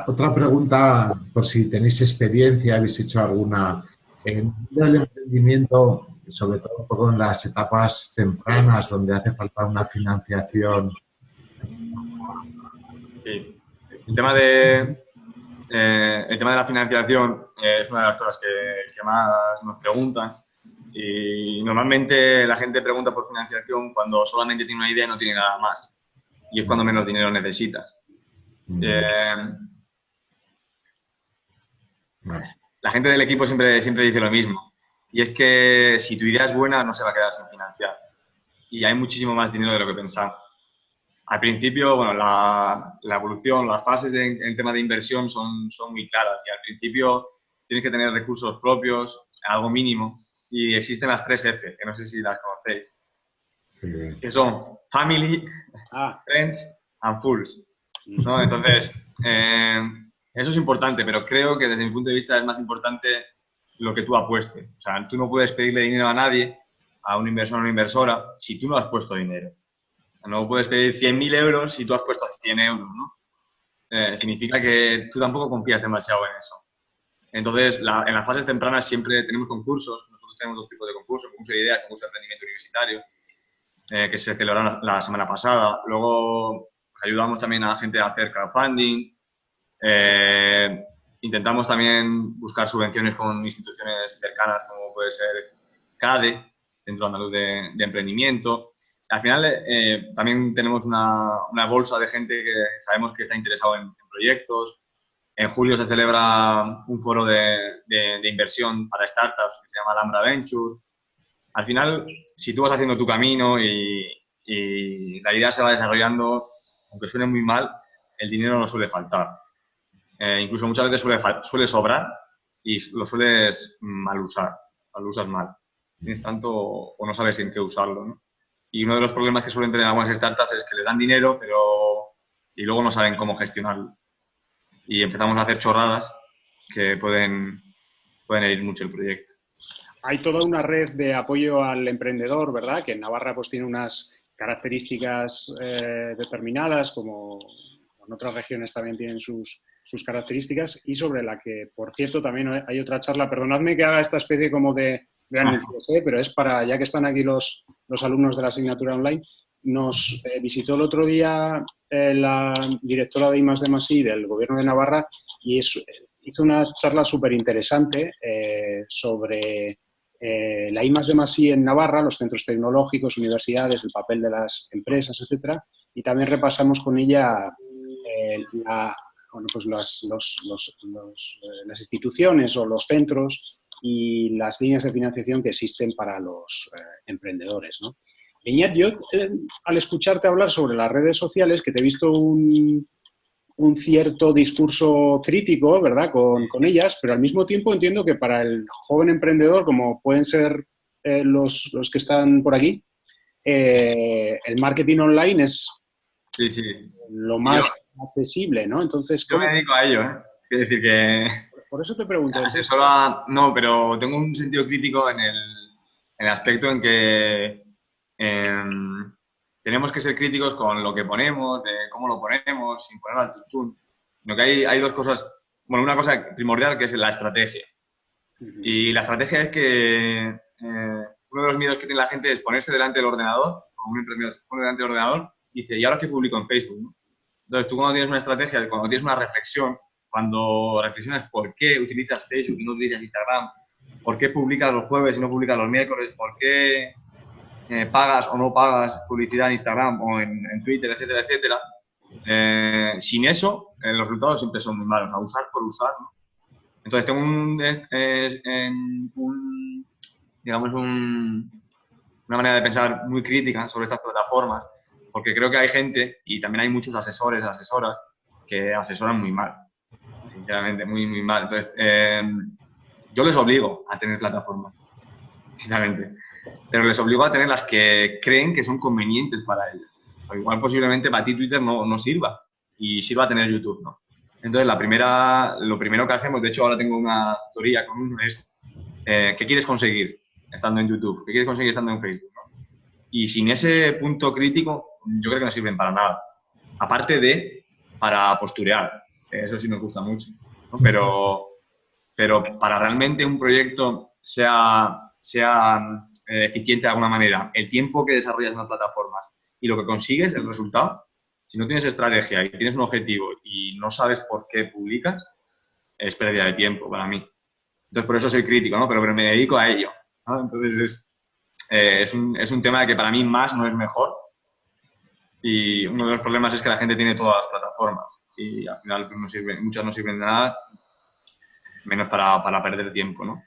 otra pregunta, por si tenéis experiencia, habéis hecho alguna en el emprendimiento, sobre todo un poco en las etapas tempranas, donde hace falta una financiación. Sí. El tema de la financiación es una de las cosas que más nos preguntan. Y normalmente la gente pregunta por financiación cuando solamente tiene una idea y no tiene nada más. Y es cuando menos dinero necesitas. La gente del equipo siempre dice lo mismo. Y es que si tu idea es buena, no se va a quedar sin financiar. Y hay muchísimo más dinero de lo que pensamos. Al principio, bueno, la evolución, las fases en el tema de inversión son muy claras. Y al principio tienes que tener recursos propios, algo mínimo. Y existen las 3 F, que no sé si las conocéis. Sí. Que son Family, Friends and fools, ¿no? Entonces, eso es importante, pero creo que desde mi punto de vista es más importante lo que tú apuestes. O sea, tú no puedes pedirle dinero a nadie, a un inversor o una inversora, si tú no has puesto dinero. No puedes pedir 100.000 euros si tú has puesto 100 euros, ¿no? Significa que tú tampoco confías demasiado en eso. Entonces, en las fases tempranas siempre tenemos concursos. Nosotros tenemos dos tipos de concursos: concurso de ideas, concurso de emprendimiento universitario, que se celebraron la semana pasada. Luego, pues, ayudamos también a la gente a hacer crowdfunding. Intentamos también buscar subvenciones con instituciones cercanas, como puede ser CADE, Centro Andaluz de Emprendimiento. Al final, también tenemos una bolsa de gente que sabemos que está interesado en proyectos. En julio se celebra un foro de inversión para startups que se llama Alhambra Venture. Al final, si tú vas haciendo tu camino y la idea se va desarrollando, aunque suene muy mal, el dinero no suele faltar. Incluso muchas veces suele sobrar y lo sueles mal usar, lo usas mal. Tienes tanto o no sabes en qué usarlo, ¿no? Y uno de los problemas que suelen tener algunas startups es que les dan dinero, y luego no saben cómo gestionarlo. Y empezamos a hacer chorradas que pueden herir mucho el proyecto. Hay toda una red de apoyo al emprendedor, ¿verdad? Que en Navarra pues tiene unas características determinadas, como en otras regiones también tienen sus características, y sobre la que, por cierto, también hay otra charla. Perdonadme que haga esta especie como de anuncios, pero es para, ya que están aquí los alumnos de la asignatura online. Nos visitó el otro día la directora de I+D+I del Gobierno de Navarra y hizo una charla súper interesante sobre la I+D+I en Navarra, los centros tecnológicos, universidades, el papel de las empresas, etcétera. Y también repasamos con ella pues las instituciones o los centros y las líneas de financiación que existen para los emprendedores, ¿no? Beñat, yo al escucharte hablar sobre las redes sociales, que te he visto un cierto discurso crítico, ¿verdad?, con ellas, pero al mismo tiempo entiendo que para el joven emprendedor, como pueden ser los que están por aquí, el marketing online es lo más accesible, ¿no? Entonces, yo me dedico a ello, ¿eh? Quiero decir que... Por eso te pregunto. No, pero tengo un sentido crítico en el aspecto en que tenemos que ser críticos con lo que ponemos, de cómo lo ponemos, sin poner al tuntún. Sino que hay dos cosas. Bueno, una cosa primordial que es la estrategia. Y la estrategia es que uno de los miedos que tiene la gente es ponerse delante del ordenador, o un emprendedor se pone delante del ordenador y dice, ¿y ahora qué publico en Facebook?, ¿no? Entonces, tú cuando tienes una estrategia, cuando tienes una reflexión, cuando reflexionas por qué utilizas Facebook y no utilizas Instagram, por qué publicas los jueves y no publicas los miércoles, por qué pagas o no pagas publicidad en Instagram o en Twitter, etcétera, etcétera, sin eso, los resultados siempre son muy malos, a usar por usar, ¿no? Entonces, tengo una manera de pensar muy crítica sobre estas plataformas, porque creo que hay gente, y también hay muchos asesores, asesoras, que asesoran muy mal, sinceramente, muy, muy mal. Entonces, yo les obligo a tener plataformas, sinceramente, pero les obligo a tener las que creen que son convenientes para ellos. O igual posiblemente para ti Twitter no sirva, y sirva tener YouTube, ¿no? Entonces, lo primero que hacemos, de hecho ahora tengo una tutoría con uno, es ¿qué quieres conseguir estando en YouTube? ¿Qué quieres conseguir estando en Facebook?, ¿no? Y sin ese punto crítico, yo creo que no sirven para nada. Aparte para posturear, eso sí nos gusta mucho, ¿no? Pero para realmente un proyecto sea eficiente de alguna manera, el tiempo que desarrollas en las plataformas y lo que consigues, el resultado, si no tienes estrategia y tienes un objetivo y no sabes por qué publicas, es pérdida de tiempo para mí. Entonces, por eso soy crítico, ¿no? Pero me dedico a ello, ¿no? Entonces, es un tema de que para mí más no es mejor, y uno de los problemas es que la gente tiene todas las plataformas y al final pues, muchas no sirven de nada, menos para perder tiempo, ¿no?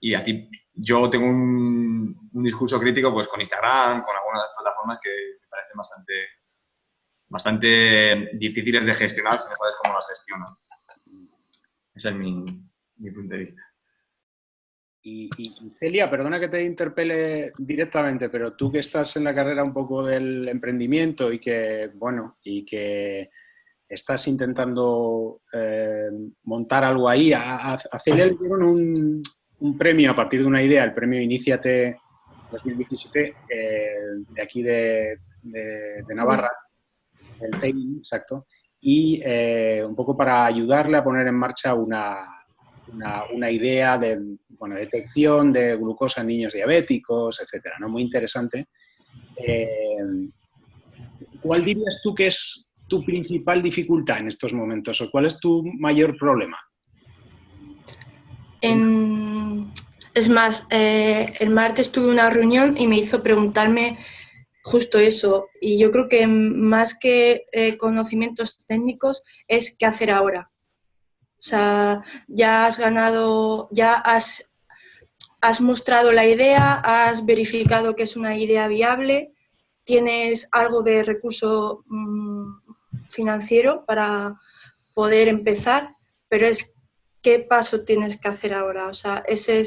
Y aquí yo tengo un discurso crítico pues con Instagram, con algunas plataformas que me parecen bastante difíciles de gestionar si no sabes cómo las gestionan. Ese es mi punto de vista. y Celia, perdona que te interpele directamente, pero tú que estás en la carrera un poco del emprendimiento y que, bueno, y que estás intentando montar algo ahí, a Celia le dieron un premio a partir de una idea, el premio Iníciate 2017, de aquí de Navarra, el TEIN, exacto, y un poco para ayudarle a poner en marcha una idea de detección de glucosa en niños diabéticos, etcétera, ¿no? Muy interesante. ¿Cuál dirías tú que es tu principal dificultad en estos momentos o cuál es tu mayor problema? Es más, el martes tuve una reunión y me hizo preguntarme justo eso. Y yo creo que más que conocimientos técnicos es qué hacer ahora. O sea, ya has ganado, ya has mostrado la idea, has verificado que es una idea viable, tienes algo de recurso financiero para poder empezar, pero es qué paso tienes que hacer ahora. O sea, ese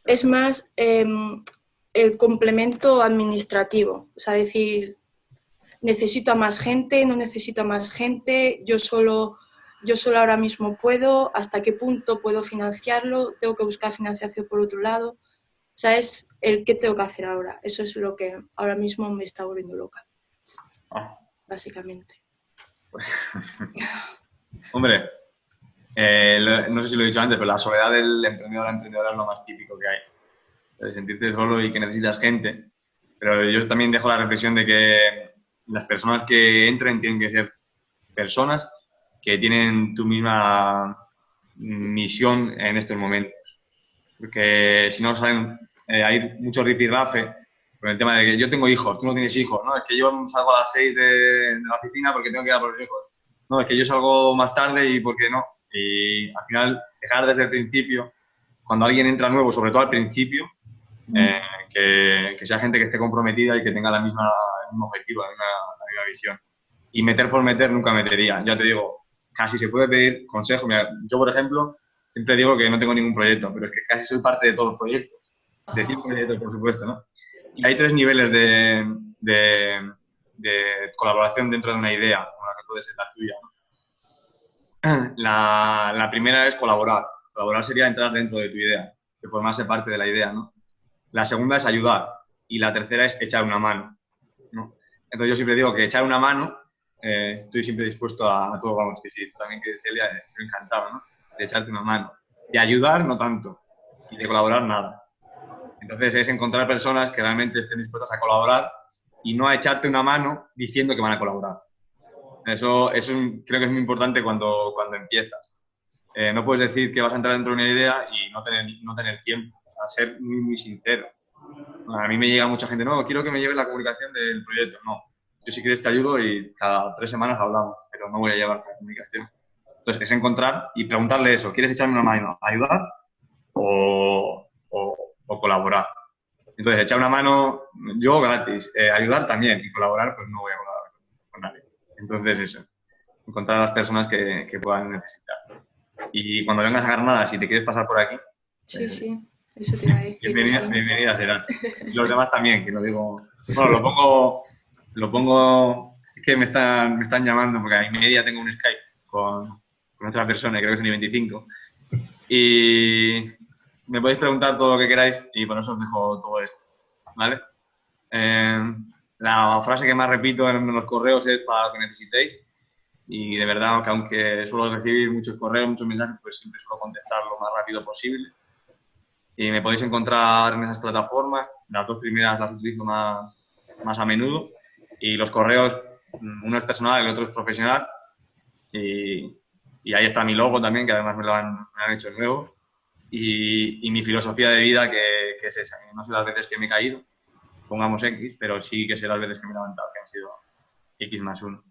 es más el complemento administrativo. O sea, decir, necesito a más gente, no necesito a más gente, yo solo ahora mismo puedo, hasta qué punto puedo financiarlo, tengo que buscar financiación por otro lado. O sea, es el qué tengo que hacer ahora. Eso es lo que ahora mismo me está volviendo loca, básicamente. Hombre, no sé si lo he dicho antes, pero la soledad del emprendedor a emprendedora es lo más típico que hay. De sentirte solo y que necesitas gente. Pero yo también dejo la reflexión de que las personas que entren tienen que ser personas que tienen tu misma misión en estos momentos. Porque si no salen, hay mucho rifirrafe con el tema de que yo tengo hijos, tú no tienes hijos, ¿no? Es que yo salgo a las 6 de la oficina porque tengo que ir a por los hijos. No, es que yo salgo más tarde y ¿por qué no? Y al final, dejar desde el principio, cuando alguien entra nuevo, sobre todo al principio, que sea gente que esté comprometida y que tenga el mismo objetivo, la misma visión. Y meter por meter nunca metería. Ya te digo, casi se puede pedir consejo. Mira, yo, por ejemplo, siempre digo que no tengo ningún proyecto, pero es que casi soy parte de todos los proyectos. De 100 proyectos, por supuesto, ¿no? Y hay 3 niveles de colaboración dentro de una idea, una que puede ser la tuya, ¿no? La primera es colaborar. Colaborar sería entrar dentro de tu idea, que formarse parte de la idea, ¿no? La segunda es ayudar y la tercera es echar una mano, ¿no? Entonces yo siempre digo que echar una mano, estoy siempre dispuesto a todo, vamos, que sí, tú también que Celia, yo encantado, ¿no? De echarte una mano. De ayudar, no tanto. Y de colaborar, nada. Entonces es encontrar personas que realmente estén dispuestas a colaborar y no a echarte una mano diciendo que van a colaborar. Eso creo que es muy importante cuando empiezas. No puedes decir que vas a entrar dentro de una idea y no tener tiempo. O sea, ser muy, muy sincero. A mí me llega mucha gente, no, quiero que me lleves la comunicación del proyecto. No, yo si quieres te ayudo y cada 3 semanas hablamos, pero no voy a llevar tu comunicación. Entonces es encontrar y preguntarle eso, ¿quieres echarme una mano? ¿Ayudar o colaborar? Entonces echar una mano yo gratis, ayudar también y colaborar pues no voy a colaborar con nadie. Entonces eso, encontrar a las personas que puedan necesitar. Y cuando vengas a Granada, si te quieres pasar por aquí, sí, eso te iba a decir. Bienvenida será. Y los demás también, que lo digo. Bueno, lo pongo, es que me están llamando porque a media tengo un Skype con otra persona, creo que es un I-25. Y me podéis preguntar todo lo que queráis y por eso os dejo todo esto, ¿vale? La frase que más repito en los correos es para lo que necesitéis. Y de verdad, que aunque suelo recibir muchos correos, muchos mensajes, pues siempre suelo contestar lo más rápido posible. Y me podéis encontrar en esas plataformas. Las 2 primeras las utilizo más a menudo. Y los correos, uno es personal, el otro es profesional. Y ahí está mi logo también, que además me lo han hecho nuevo. Y mi filosofía de vida, que es esa. No sé las veces que me he caído, pongamos X, pero sí que sé las veces que me he levantado, que han sido X más 1.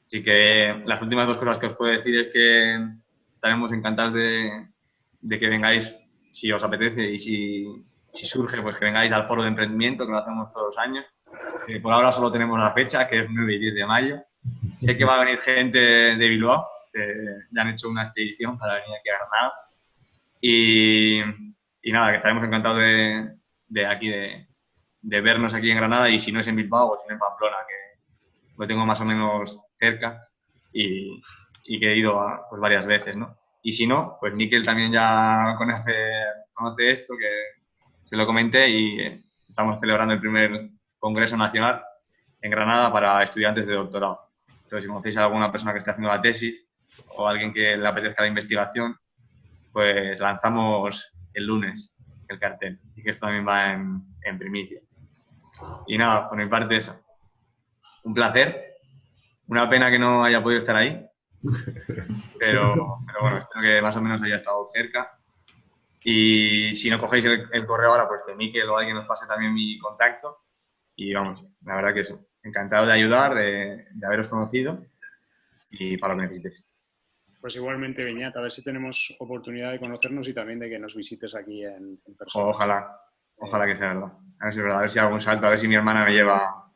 Así que las últimas 2 cosas que os puedo decir es que estaremos encantados de que vengáis si os apetece y si surge, pues que vengáis al foro de emprendimiento, que lo hacemos todos los años. Por ahora solo tenemos la fecha, que es 9 y 10 de mayo. Sé que va a venir gente de Bilbao, que ya han hecho una expedición para venir aquí a Granada. Y nada, que estaremos encantados de vernos aquí en Granada, y si no es en Bilbao, o si no en Pamplona, que lo tengo más o menos cerca y que he ido pues varias veces, ¿no? Y si no, pues Miquel también ya conoce esto, que se lo comenté, y estamos celebrando el primer Congreso Nacional en Granada para estudiantes de doctorado. Entonces, si conocéis a alguna persona que esté haciendo la tesis o a alguien que le apetezca la investigación, pues lanzamos el lunes el cartel, y que esto también va en primicia. Y nada, por mi parte eso. Un placer. Una pena que no haya podido estar ahí, pero bueno, espero que más o menos haya estado cerca. Y si no cogéis el correo ahora, pues que Miquel o alguien nos pase también mi contacto. Y vamos, la verdad que eso. Encantado de ayudar, de haberos conocido, y para lo que necesitéis. Pues igualmente, Beñat, a ver si tenemos oportunidad de conocernos y también de que nos visites aquí en persona. Ojalá que sea verdad. A ver si es verdad, a ver si hago un salto, a ver si mi hermana me lleva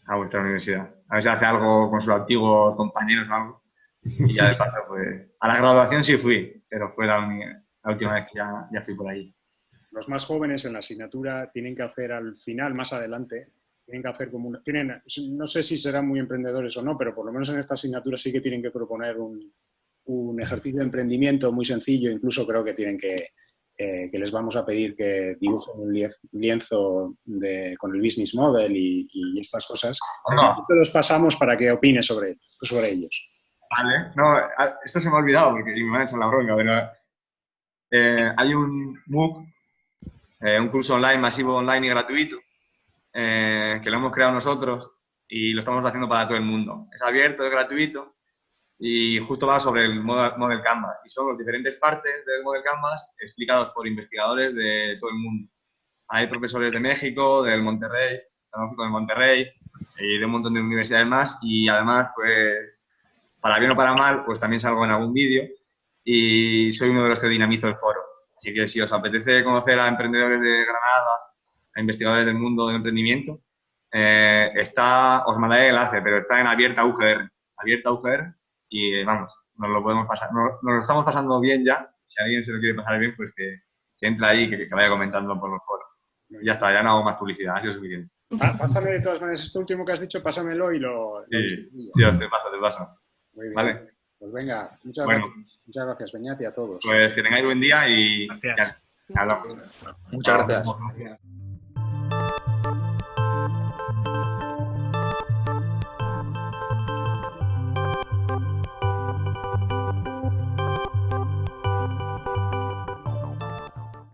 a vuestra universidad. A ver si hace algo con sus antiguos compañeros o algo. Y ya de paso, pues... A la graduación sí fui, pero fue la última vez que ya fui por allí. Los más jóvenes en la asignatura tienen que hacer al final, más adelante, tienen que hacer como no sé si serán muy emprendedores o no, pero por lo menos en esta asignatura sí que tienen que proponer un ejercicio de emprendimiento muy sencillo. Incluso creo que tienen que les vamos a pedir que dibujen un lienzo con el business model y estas cosas. Te los pasamos para que opines sobre ellos. Vale, no, esto se me ha olvidado porque me han hecho la bronca, pero hay un MOOC, un curso online, masivo online y gratuito, que lo hemos creado nosotros y lo estamos haciendo para todo el mundo. Es abierto, es gratuito, y justo va sobre el Model Canvas, y son las diferentes partes del Model Canvas explicados por investigadores de todo el mundo. Hay profesores de México, del Monterrey, Tecnológico de Monterrey, y de un montón de universidades más, y además, pues, para bien o para mal, pues también salgo en algún vídeo, y soy uno de los que dinamizo el foro. Así que si os apetece conocer a emprendedores de Granada, a investigadores del mundo del emprendimiento, os mandaré el enlace, pero está en abierta UGR, y vamos, nos lo podemos pasar, nos lo estamos pasando bien ya. Si alguien se lo quiere pasar bien, pues que entre ahí y que vaya comentando por los foros. Ya está, ya no hago más publicidad, ha sido suficiente. Pásame de todas maneras esto último que has dicho, pásamelo y lo Sí, te paso. Muy bien. Vale. Pues venga, muchas gracias, Beñat, y a todos. Pues que tengáis buen día y gracias. ya hablamos. Muchas gracias.